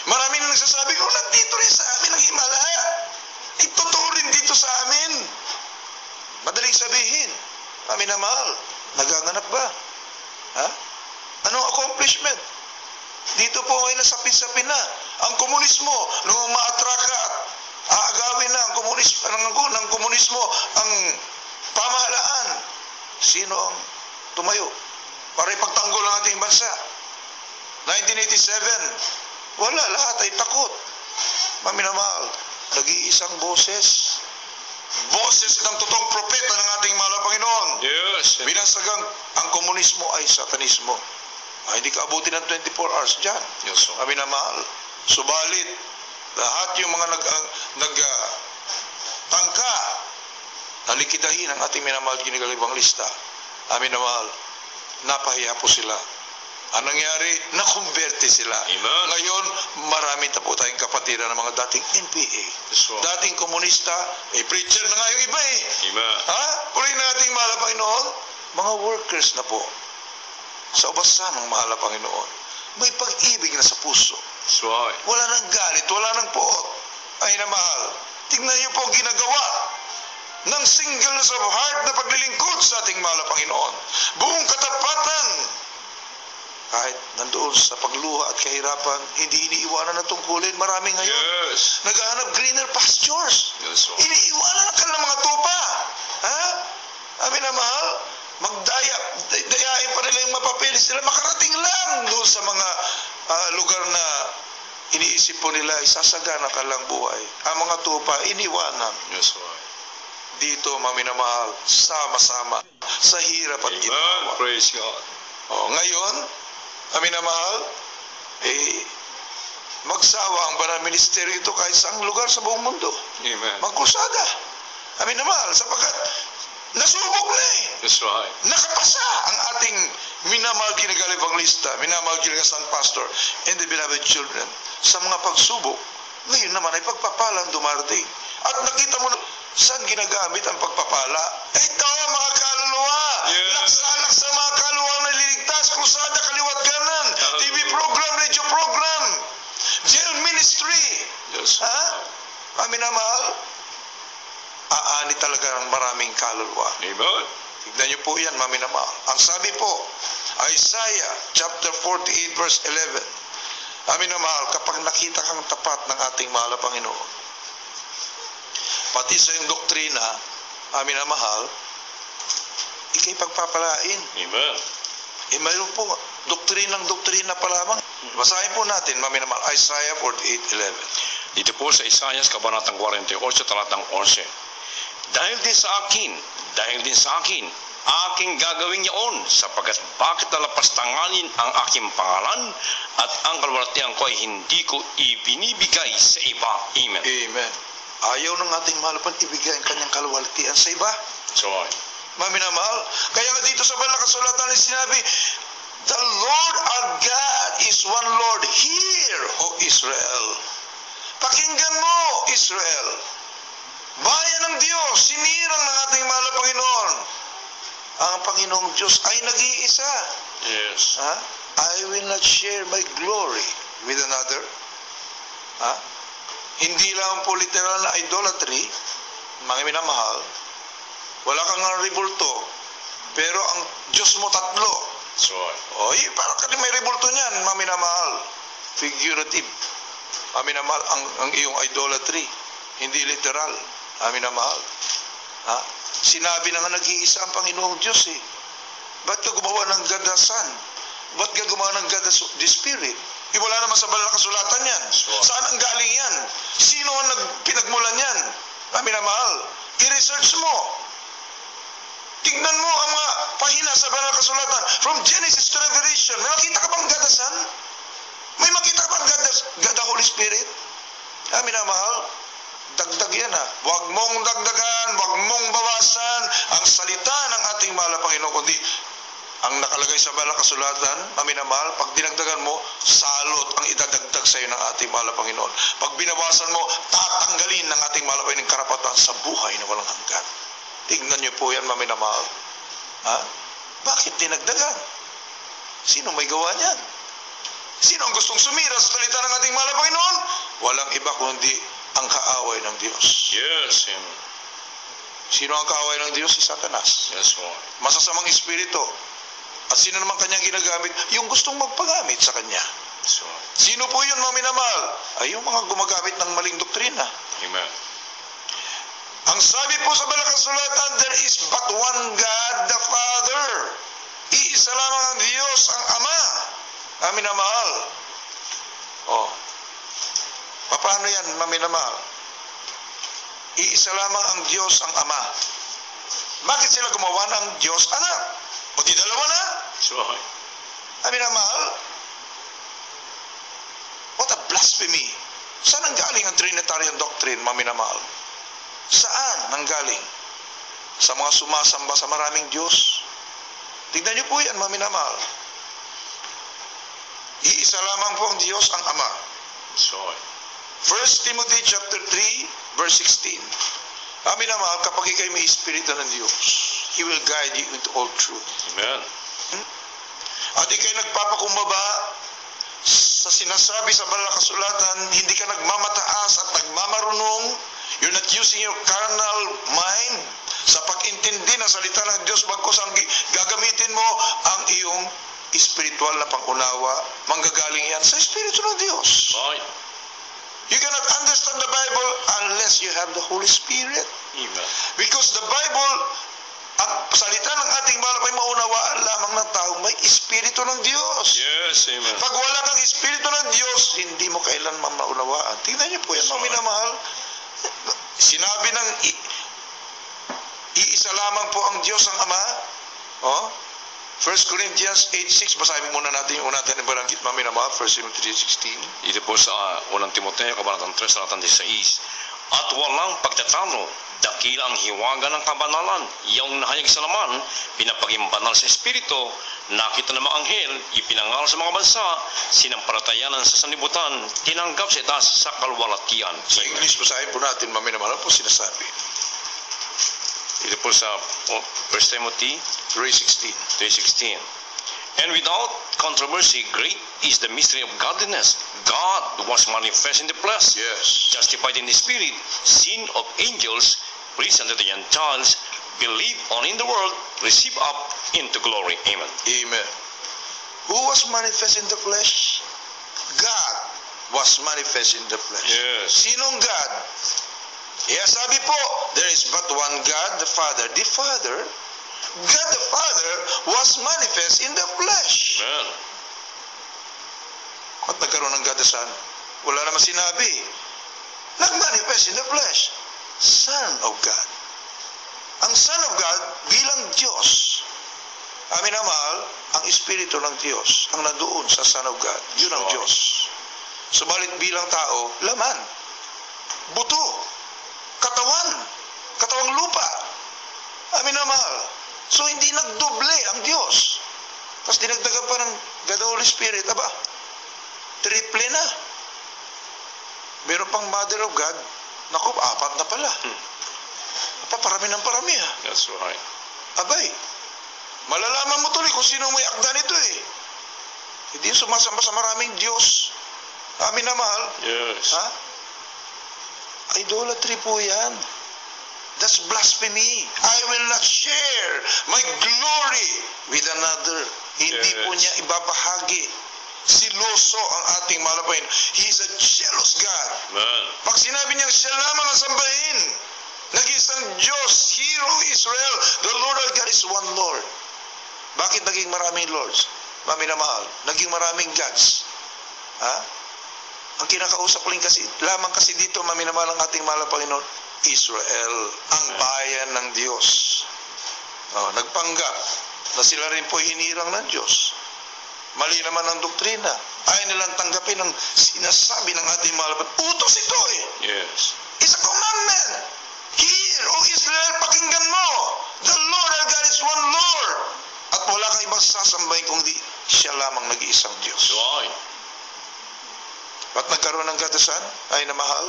Marami na nagsasabi ko, nandito rin sa amin ang himala. Itotoo rin dito sa amin. Madaling sabihin, minamahal, nagaganap ba? Anong accomplishment? Dito po ay nasapin-sapin na. Ang komunismo, nung umaatraka at aagawin na ang komunismo, ang pamahalaan. Sino ang tumayo para ipagtanggol ang ating bansa? 1987, wala, lahat ay takot. Maminamahal, nag-iisang boses ng totoong propeta ng ating mahal na Panginoon. Yes. Binasagang ang komunismo ay satanismo. Hindi ka abutin ng 24 hours dyan. Yes, Minamahal. Subalit, lahat yung mga nagtangka na likidahin ang ating minamahal Kinigal Evangelista. Minamahal, napahiya po sila. Ang nangyari, nakumberte sila. Amen. Ngayon, marami na po tayong kapatiran ng mga dating NPA. That's right. Dating komunista, preacher na nga yung iba eh. Amen. Ha? Puli nating mahal ang Panginoon, mga workers na po. Sa ubasan ng mahal ang Panginoon. May pag-ibig na sa puso. That's right. Wala nang galit, wala nang poot. Ay na mahal. Tingnan niyo po ang ginagawa ng singleness of heart na paglilingkod sa ating mahal ang Panginoon. Buong katapatan. Kahit nandoon sa pagluha at kahirapan, hindi iniiwanan ng tungkulin. Marami ngayon. Yes. Naghahanap greener pastures. That's right. Iniiwanan ang kanilang mga tupa. Ha? Amin na mahal. Dayain pa nila yung mapapilis nila. Makarating lang doon sa mga lugar na iniisip po nila isasagana ka lang buhay. Ang mga tupa, iniwanan. That's right. Dito, maminamahal, sama-sama sa hirap at Amen. ginawa. Praise God. Ngayon, maminamahal, magsawa ang banal ministeryo ito kahit saang lugar sa buong mundo. Amen. Magkusada. Maminamahal, sapagkat nasubok na eh. That's right. Nakapasa ang ating minamahal kinagal evangelista, minamahal kinagal son pastor, and the beloved children sa mga pagsubok. Ngayon naman ay pagpapalang dumarating. At nakita mo saan ginagamit ang pagpapala? Ito, mga kaluluwa. Yes. Laksalak sa mga kaluluwa na liligtas, krusada, kaliwat kanan, TV program, radio program, jail ministry. Yes. Ha? Amin na mahal. Aani talaga ng maraming kaluluwa. Amen. Tignan niyo po yan, mami na mahal. Ang sabi po, Isaiah chapter 48 verse 11. Amin na mahal, kapag nakita kang tapat ng ating mahal na Panginoon, pati sa yung doktrina, amin na mahal, ikay pagpapalain. Amen. Mayroon po, doktrina pa lamang. Basahin po natin, mami na mahal, Isaiah 48:11. Dito po sa Isaias, Kabanatang 48, talatang 11. Dahil din sa akin, aking gagawin yaon, sapagkat bakit nalapastanganin ang aking pangalan at ang kalwalatian ko ay hindi ko ibinibigay sa iba. Amen. Amen. Ayaw ng ating mahal pa ibigay ang kanyang kalwalatian sa iba. So, Mami na mahal. Kaya nga dito sa banal na kasulatan ay sinabi, the Lord our God is one Lord. Hear, O Israel. Pakinggan mo, Israel. Bayan ng Diyos, sinirang ng ating mahal na Panginoon. Ang Panginoong Diyos ay nag-iisa. yes. Ha? I will not share my glory with another. Ha? Hindi lang po literal na idolatry, mga minamahal. Wala kang ribulto. Pero ang Diyos mo tatlo. So, Para ka may ribulto niyan, mga minamahal. Figurative. Mga minamahal, ang iyong idolatry. Hindi literal. Mga minamahal. Ha? Sinabi na nga nag-iisa ang Panginoong Diyos eh. Ba't ka gumawa ng God the Son? Ba't ka gumawa ng God the Spirit? Wala naman sa banal na kasulatan yan. Sure. Saan ang galing yan? Sino ang pinagmulan yan? Kami na mahal. I-research mo. Tignan mo ang mga pahina sa banal na kasulatan. From Genesis to Revelation. May makita ka bang God the Son? May makita ka bang God the Holy Spirit? Kami na mahal. Dagdag yan ha. Huwag mong dagdagan, huwag mong bawasan ang salita ng ating mahal na Panginoon, kundi ang nakalagay sa banal na kasulatan, maminamahal, pag dinagdagan mo, salot ang idadagdag sa iyo ng ating mahal na Panginoon. Pag binawasan mo, tatanggalin ng ating mahal na Panginoon karapatan sa buhay na walang hanggan. Tignan niyo po yan, maminamahal. Ha? Bakit dinagdagan? Sino may gawa niyan? Sino ang gustong sumira sa salita ng ating mahal na Panginoon? Walang iba kundi ang kaaway ng Diyos. yes. Amen. Sino ang kaaway ng Diyos? Si Satanas. Yes, Lord. Masasamang espiritu. At sino naman kanyang ginagamit? Yung gustong magpagamit sa kanya. Yes, Lord. Sino po yun, mga minamahal? Ay yung mga gumagamit ng maling doktrina. Amen. Ang sabi po sa banal na kasulatan, there is but one God, the Father. Iisa lamang ang Diyos, ang Ama. Ang minamahal. Paano yan, mga minamahal? Iisa lamang ang Diyos, ang Ama. Bakit sila gumawa ng Diyos, Anak? O di dalawa na? So, Ang minamahal? What a blasphemy. Saan ang galing ang Trinitarian doctrine, mga minamahal? Saan nanggaling? Sa mga sumasamba sa maraming Diyos. Tignan niyo po yan, mga minamahal. Iisa lamang po ang Diyos, ang Ama. So, 1 Timothy chapter 3, verse 16. Amin na mahal, kapag ikay may Espiritu ng Diyos, He will guide you into all truth. amen. At ikay nagpapakumbaba sa sinasabi sa banal na kasulatan, hindi ka nagmamataas at nagmamarunong, you're not using your carnal mind sa pag-intindi ng salita ng Diyos, bagkus ang gagamitin mo ang iyong espiritual na pangunawa, manggagaling yan sa Espiritu ng Diyos. Right. You cannot understand the Bible unless you have the Holy Spirit. Amen. Because the Bible, ang salita ng ating banal ay maunawaan lamang ng taong may Espiritu ng Diyos. Yes, amen. Pag wala kang Espiritu ng Diyos, hindi mo kailanman maunawaan. Tingnan niyo po yan, mga minamahal. Sinabi ng iisa lamang po ang Diyos ang Ama. Oh? 1 Corinthians 8:6, basahin muna natin yung una natin ng baranggit, mga minamahal. 1 Timothy 3:16. Ito po sa unang Timoteo, kabanatang 3, talatan 16. At walang pagtatalo, dakila ang hiwaga ng kabanalan, yung nahayag sa laman, pinapaging banal sa Espiritu, nakita ng mga anghel, ipinangal sa mga bansa, sinampalatayanan sa sanlibutan, tinanggap sa itaas sa kalwalatian. Sa English, basahin po natin, mga minamahal, po sinasabi. Ito po sa 1 Timothy 3:16. 3:16. And without controversy, great is the mystery of godliness. God was manifest in the flesh, Yes. justified in the spirit, seen of angels, preached unto the Gentiles, believed on in the world, received up into glory. Amen. Amen. Who was manifest in the flesh? God was manifest in the flesh. Yes. Sinong God? Sabi po, there is but one God, the Father. The Father, God the Father, was manifest in the flesh. Amen. At nagkaroon ng God the Son. Wala naman sinabi. Nag-manifest in the flesh. Son of God. Ang Son of God bilang Diyos. Amin na mahal, ang Espiritu ng Diyos ang nandoon sa Son of God. Yun ang Diyos. Subalit bilang tao, laman, buto, katawang lupa. Amin na mahal. So hindi nagdoble ang Diyos. Tapos dinagdagan pa ng God the Holy Spirit. Aba, triple na. Meron pang Mother of God. Naku, 4 na pala. Parami ng parami ha. That's right. Abay, malalaman mo tuloy kung sino may akda nito eh. Hindi sumasamba sa maraming Diyos. Amin na mahal. Yes. Ha? Idolatry po yan. That's blasphemy. I will not share my glory with another. Hindi po niya ibabahagi. Siloso ang ating malabahin. He is a jealous God. Amen. Pag sinabi niyang siya lamang ang sambahin, nag-isang Diyos, Hero Israel, the Lord our God is one Lord. Bakit naging maraming Lords? Mami na mahal, naging maraming gods. Ha? Ang kinakausap lamang kasi dito, mami na mahal, ang ating mahal na Panginoon, Israel, ang bayan ng Diyos. Nagpanggap na sila rin po hinirang ng Diyos. Mali naman ang doktrina. Ayaw nilang tanggapin ang sinasabi ng ating mahal. Utos ito eh. Yes. It's a commandment. Hear, O Israel, pakinggan mo. The Lord our God is one Lord. At wala kang ibang sasambay kundi siya lamang nag-iisang Diyos. Right. At nagkaroon ng katasan, ay na mahal,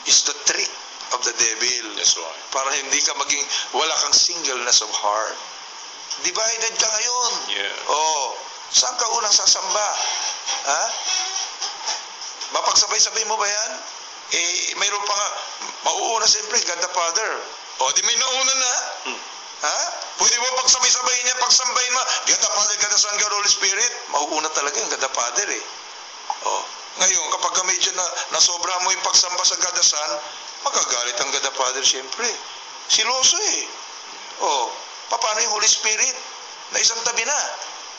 is the trick of the devil. That's right. Para hindi ka wala kang singleness of heart. Divided ka ngayon. Yeah. Saan ka unang sasamba? Ha? Mapagsabay-sabay mo ba yan? Mayroon pa nga, mauuna siyempre, God the Father. Di may nauna na. Ha? Pwede mo pagsabay-sabayin niya, pagsambahin mo, God the Father, God the Son, God the Holy Spirit, mauuna talaga yung God the Father eh. Ngayon, kapag medyo nasobra mo yung pagsamba sa God the Son, magagalit ang God the Father siyempre. Siloso eh. Paano yung Holy Spirit? Na isang tabi na.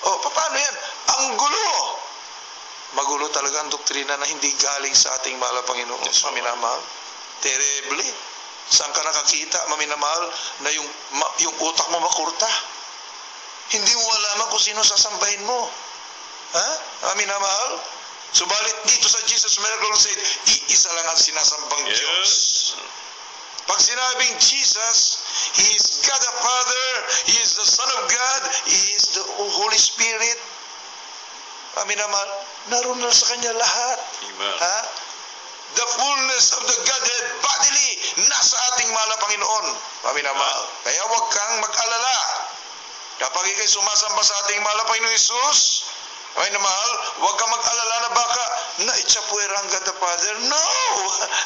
Paano yan? Ang gulo. Magulo talaga ang doktrina na hindi galing sa ating mahal na Panginoon. Yes, maminamahal. Terrible. Saan ka nakakita, maminamahal, na yung utak mo makurta? Hindi mo alaman kung sino sasambahin mo. Ha? Maminamahal? Subalit dito sa Jesus Miracle said, iisa lang ang sinasambang Diyos. Pag sinabing Jesus, He is God the Father, He is the Son of God, He is the Holy Spirit. Paminamahal, naroon na sa Kanya lahat. Amen. Ha? The fullness of the Godhead bodily nasa ating mahal na Panginoon. Paminamahal. Kaya huwag kang mag-alala. Kapag ikay sumasamba sa ating mahal na Panginoon Jesus, paminamahal, huwag kang mag-alala na baka naitsapuera ang God the Father. No!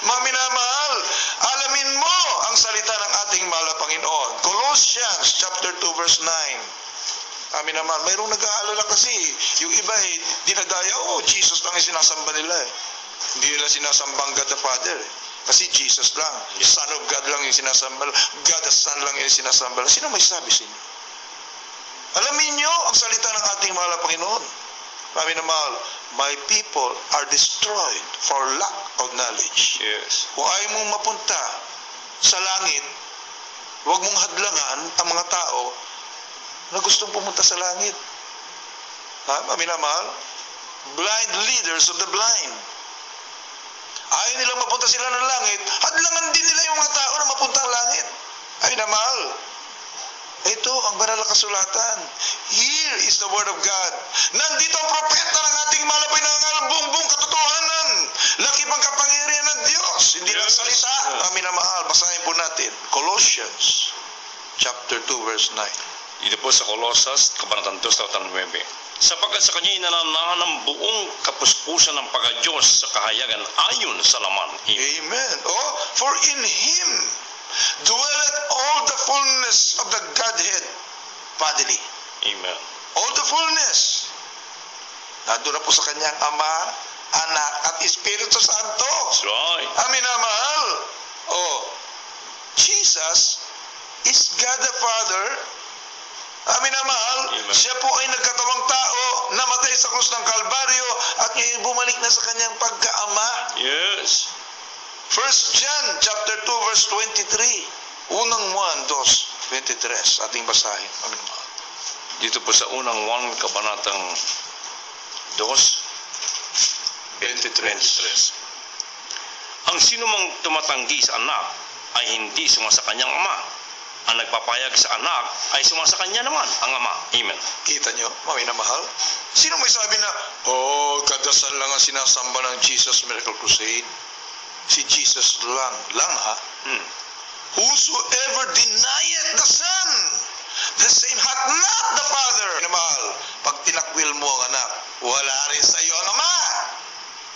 Maminamahal, alamin mo ang salita ng ating mahal na Panginoon. Colossians chapter 2 verse 9. Amin naman, mayroong nag-aalala kasi, yung iba dinadaya, Jesus lang yung sinasamba nila Hindi nila sinasamba ang God the Father Kasi Jesus lang, Son of God lang yung sinasamba, God the Son lang yung sinasamba. Sino may sabi sa inyo? Alamin nyo ang salita ng ating mahal na Panginoon. Amin na mahal, my people are destroyed for lack of knowledge. Yes. Kung ayaw mong mapunta sa langit, huwag mong hadlangan ang mga tao na gustong pumunta sa langit. Amin na mahal, blind leaders of the blind. Ayaw nilang mapunta sila ng langit, hadlangan din nila yung mga tao na mapunta ang langit. Amin na mahal. Ito ang banal na kasulatan. Here is the word of God. Nandito ang propeta ng ating mahal na pinangal, buong katotohanan. Laki pang kapangyarihan ng Diyos. Hindi lang salita. Amin na mahal. Basahin po natin. Colossians chapter 2 verse 9. Ito po sa Colosas, Kabanatang 2, Talatang 9. Sapagkat sa kanya inananahan ng buong kapuspusan ng pagka-Diyos sa kahayagan ayon sa laman. Amen. Oh, for in Him dwelleth all the fullness of the Godhead bodily. Amen. All the fullness. Nandun na po sa kanyang Ama, Anak, at Espiritu Santo. That's right. Amin na mahal. Oh, Jesus is God the Father. Amin na mahal. Amen. Siya po ay nagkatawang tao, namatay sa krus ng Kalbaryo, at ngayon bumalik na sa kanyang pagkaama. Yes. 1 John chapter 2 verse 23. Unang 1, 2, 23. Ating basahin. Amin na mahal. Dito po sa unang 1, Kabanatang 2, 23. Ang sino mang tumatanggi sa anak ay hindi sumasa kanyang ama. Ang nagpapayag sa anak ay sumasa kanya naman, ang ama. Amen. Kita nyo, mami na mahal? Sino may sabi na, kadasal lang ang sinasamba ng Jesus Miracle Crusade? Si Jesus lang ha? Whosoever denieth the Son, the same hath not the Father. Na mahal, pag tinakwil mo ang anak, wala rin sa iyo ang ama.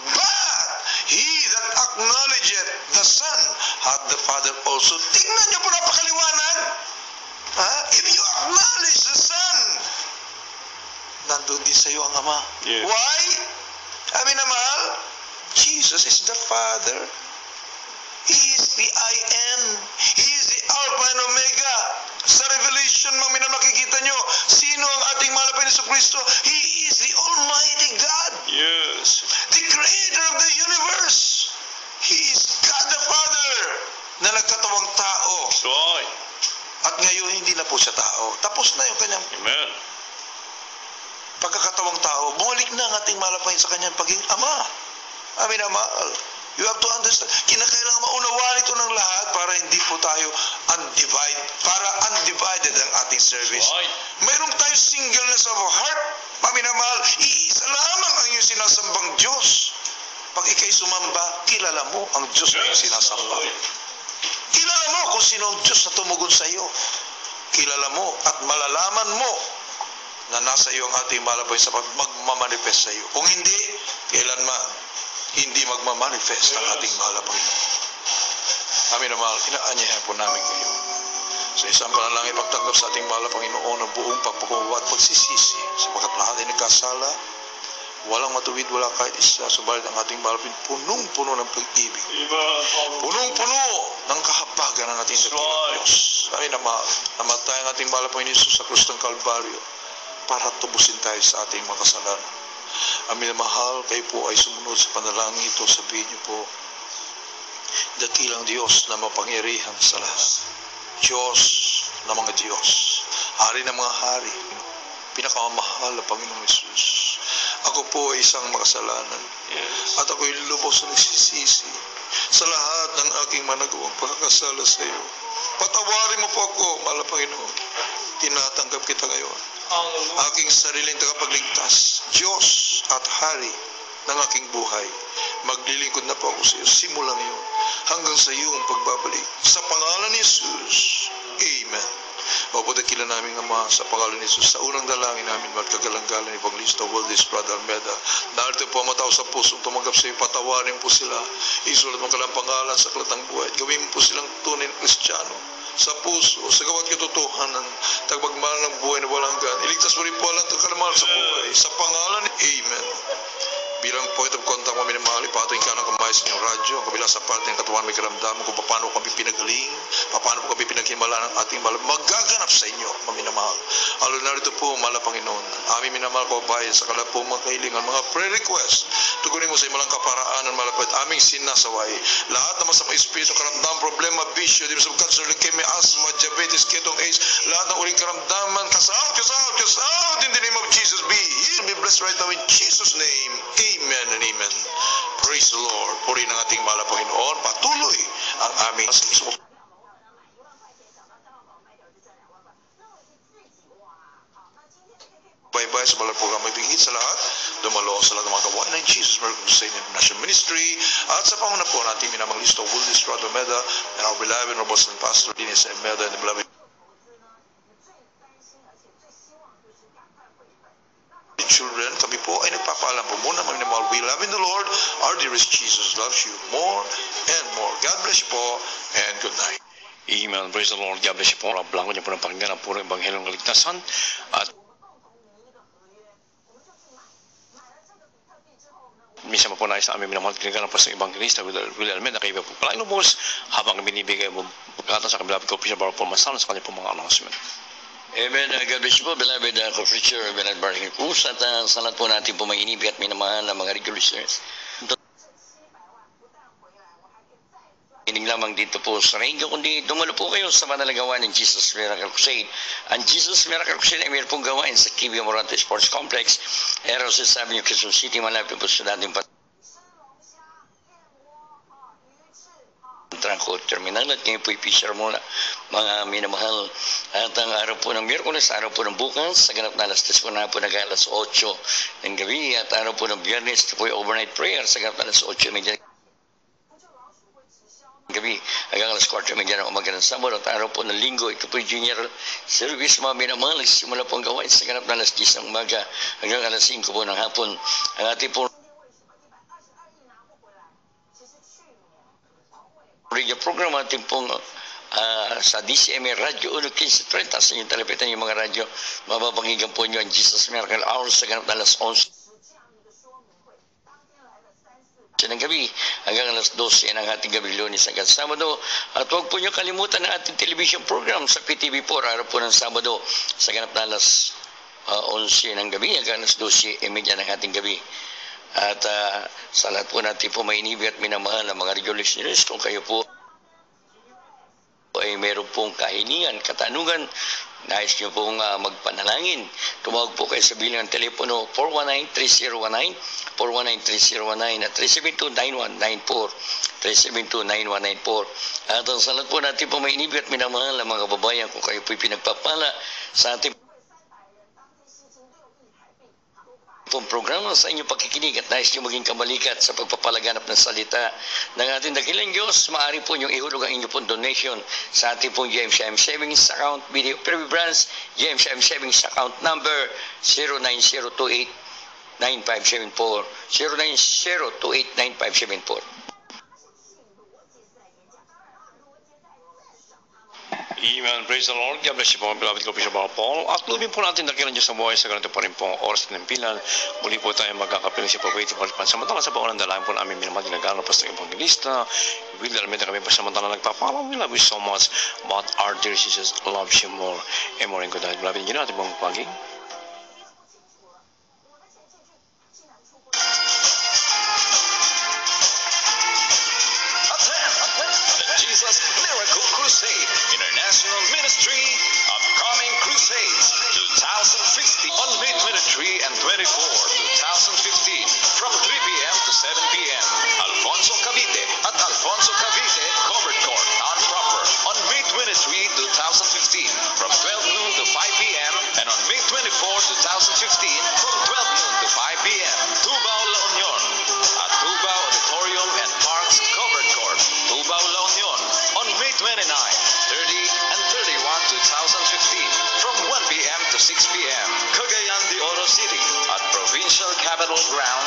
But he that acknowledgeth the Son hath the Father also. Tingnan niyo po, napakaliwanag. If you acknowledge the Son, nandun din sa iyo ang ama. Yes. Why? Amin na mahal, Jesus is the Father. He is the I am. He is the Alpha and Omega. Sa Revelation, mami na makikita nyo, sino ang ating mahal na Panginoon Kristo? He is the Almighty God. Yes. The Creator of the universe. He is God the Father na nagkatawang tao. That's right. At ngayon, hindi na po siya tao. Tapos na yung kanyang Amen. pagkakatawang tao. Bumalik na ang ating mahal na Panginoon sa kanyang pagiging ama. Amin na mahal. You have to understand. Kinakailangan maunawaan ito ng lahat para hindi po tayo undivided ang ating service. Right. Mayroon tayo singleness of heart. Amin na mahal. Iisa lamang ang iyong sinasambang Diyos. Pag ikay sumamba, kilala mo ang Diyos na iyong sinasamba. Kilala mo kung sino ang Diyos na tumugon sa iyo. Kilala mo at malalaman mo na nasa iyo ang ating malabay sa magmamanifest sa iyo. Kung hindi, kailanman hindi magmamanifest ang ating mahal na Panginoon. Amin na mahal, inaanyahan po namin kayo. Sa isang panalangin, pagtanggap sa ating mahal na Panginoon ang buong pagpakuha at pagsisisi, sapagkat lahat ay nagkasala, walang matuwid, wala kahit isa, subalit ang ating mahal na punong-puno ng pag-ibig. Punong-puno ng kahabagan ng ating dakilang Diyos. Amin na mahal, namatay ang ating mahal na Panginoon Jesus sa krus ng Kalbaryo para tubusin tayo sa ating mga kasalanan. Amin na mahal, kayo po ay sumunod sa panalangin ito. Sabihin niyo po, dakilang Diyos na mapangyarihan sa lahat. Diyos na mga Diyos. Hari ng mga hari. Pinakamamahal na Panginoong Yesus. Ako po ay isang makasalanan. Yes. At ako'y lubos na nagsisisi sa lahat ng aking managawang pagkakasala sa iyo. Patawarin mo po ako, mahal na Panginoon. Tinatanggap kita ngayon. Aking sariling tagapagligtas. Diyos hari ng aking buhay. Maglilingkod na po ako sa iyo simula ngayon hanggang sa iyong pagbabalik. Sa pangalan ni Jesus. Amen. Opo, dakila namin Ama, sa pangalan ni Jesus, sa unang dalangin namin, magkagalanggalan ni Panglisto Waldis Brother Almeda, narito po matao sa pusong tumanggap sa iyo, patawarin po sila, isulat mo kalang pangalan sa aklatang buhay, gawin mo po silang tunay na Kristiyano, sa puso, sa gawat katotohanan, tagbagmahal ng buhay na walang hanggan, iligtas mo rin po alang kalamal sa buhay, sa pangalan ni Amen. Bilang point of contact mo, minamahal, ipatuloy ka ng kamay sa inyong radyo, kabila sa parte ng katawan may karamdaman kung paano kami pinagaling, paano kami pinaghimala ng ating mahal, magaganap sa inyo, maminamahal. Alo narito po, mahal na Panginoon, aming minamahal ko bayan sa kalapong mga kahilingan, mga prayer request, tugunin mo sa imalang kaparaanan, malapit, aming sinasaway, lahat na masamang espiritu, karamdaman, problema, bisyo, dinosum, cancer, leukemia, asthma, diabetes, ketong AIDS, lahat ng uling karamdaman, cast out, in the name of Jesus, be healed, be blessed right now in Jesus' name. Amen and amen. Praise the Lord. Puri ng ating mahal na Panginoon. Patuloy ang aming bye-bye sa mahal na programa. Higit sa lahat, dumalo sa lahat ng mga gawain ng Jesus Miracle Crusade International Ministry at sa panguna po natin minamang listo Wildis Brother Almeda and our beloved Robust and Pastor Dinis Almeda and the beloved children, kami po ay nagpapaalam po muna mga minamahal. We love in the Lord. Our dearest Jesus loves you more and more. God bless you po and good night. Amen. Praise the Lord. God bless you po. Blanco niyo po ng pakinggan ang puro Ebanghelyo ng Kaligtasan at minsan po na sa aming minamahal kinigalan po sa Evangelista Will Almeda kay po pala inubos habang binibigay mo pagkatan sa kabilapit ko Bishop Barpo Masan sa kanya po mga announcement. Amen. God bless you po, beloved co-preacher, beloved Barking Cruz, at sa lahat po natin po mag-inibig at minamahal ng mga regular listeners. Hindi lamang dito po sa radio, kundi dumalo po kayo sa manalagawan ng Jesus Miracle Crusade. Ang Jesus Miracle Crusade ay mayroon pong gawain sa Kibia Morante Sports Complex, Eros Avenue, Quezon City, malapit po sa dating Trangco Terminal at ngayon po i-fisher muna mga minamahal at ang araw po ng Miyerkules, araw po ng bukas sa ganap na alas 10 po na po alas 8 ng gabi at araw po ng Biyernes po yung overnight prayer sa ganap na alas 8 ng gabi hanggang alas 4 ng umaga ng Sabado at araw po ng Linggo ito po yung junior service mga minamahal simula po ang gawain sa ganap na alas 10 ng umaga hanggang alas 5 po ng hapon ang ating po radio program ating pong sa DCMA Radio 1:30 sa inyong talapitan yung mga radyo mapapakinggan po nyo ang Jesus Miracle Hour sa ganap na alas 11 ng gabi hanggang alas 12 ng ating gabi Lunes hanggang Sabado at huwag po nyo kalimutan ang ating television program sa PTV4 araw po ng Sabado sa ganap na alas 11 ng gabi hanggang alas 12:30 ng ating gabi. At sa lahat po natin po may inibig at minamahal ng mga regular listeners kung kayo po ay meron pong kahilingan, katanungan, nais nyo pong magpanalangin. Tumawag po kayo sa bilang ng telepono 419-3019, 419-3019 at 372-9194, 372-9194. At sa lahat po natin po may inibig at minamahal ng mga kababayan kung kayo po pinagpapala sa ating pong programa sa inyong pakikinig at nais nyo maging kamalikat sa pagpapalaganap ng salita ng ating dakilang Diyos, maaari po nyo ihulog ang inyong pong donation sa ating pong GMCM Savings Account, Video Privy Branch, GMCM Savings Account number 09028-9574, 09028-9574. Amen. Praise the Lord. God bless you po, beloved ko, Bishop Paul. At lubin po natin dakilan Diyos sa buhay sa ganito pa rin pong oras ng pilan. Muli po tayo magkakapiling sa pagwait at pansamantala sa bawang ng dalayan po namin minamahal ginagano pa sa Evangelista. Will Almeda kami pansamantala nagpapalam. We love you so much. But our dear Jesus loves you more and more and good night. Beloved, yun natin pong paging. Jesus Miracle Crusade International Ministry Upcoming Crusades 2015 on May 23 and 24, 2015 from 3 p.m. to 7 p.m. Alfonso Cavite at Alfonso Cavite Covered Court Non-Proper on May 23, 2015 from 12 noon to 5 p.m. and on May 24, 2015 from 12 noon to 5 p.m. Tubao ground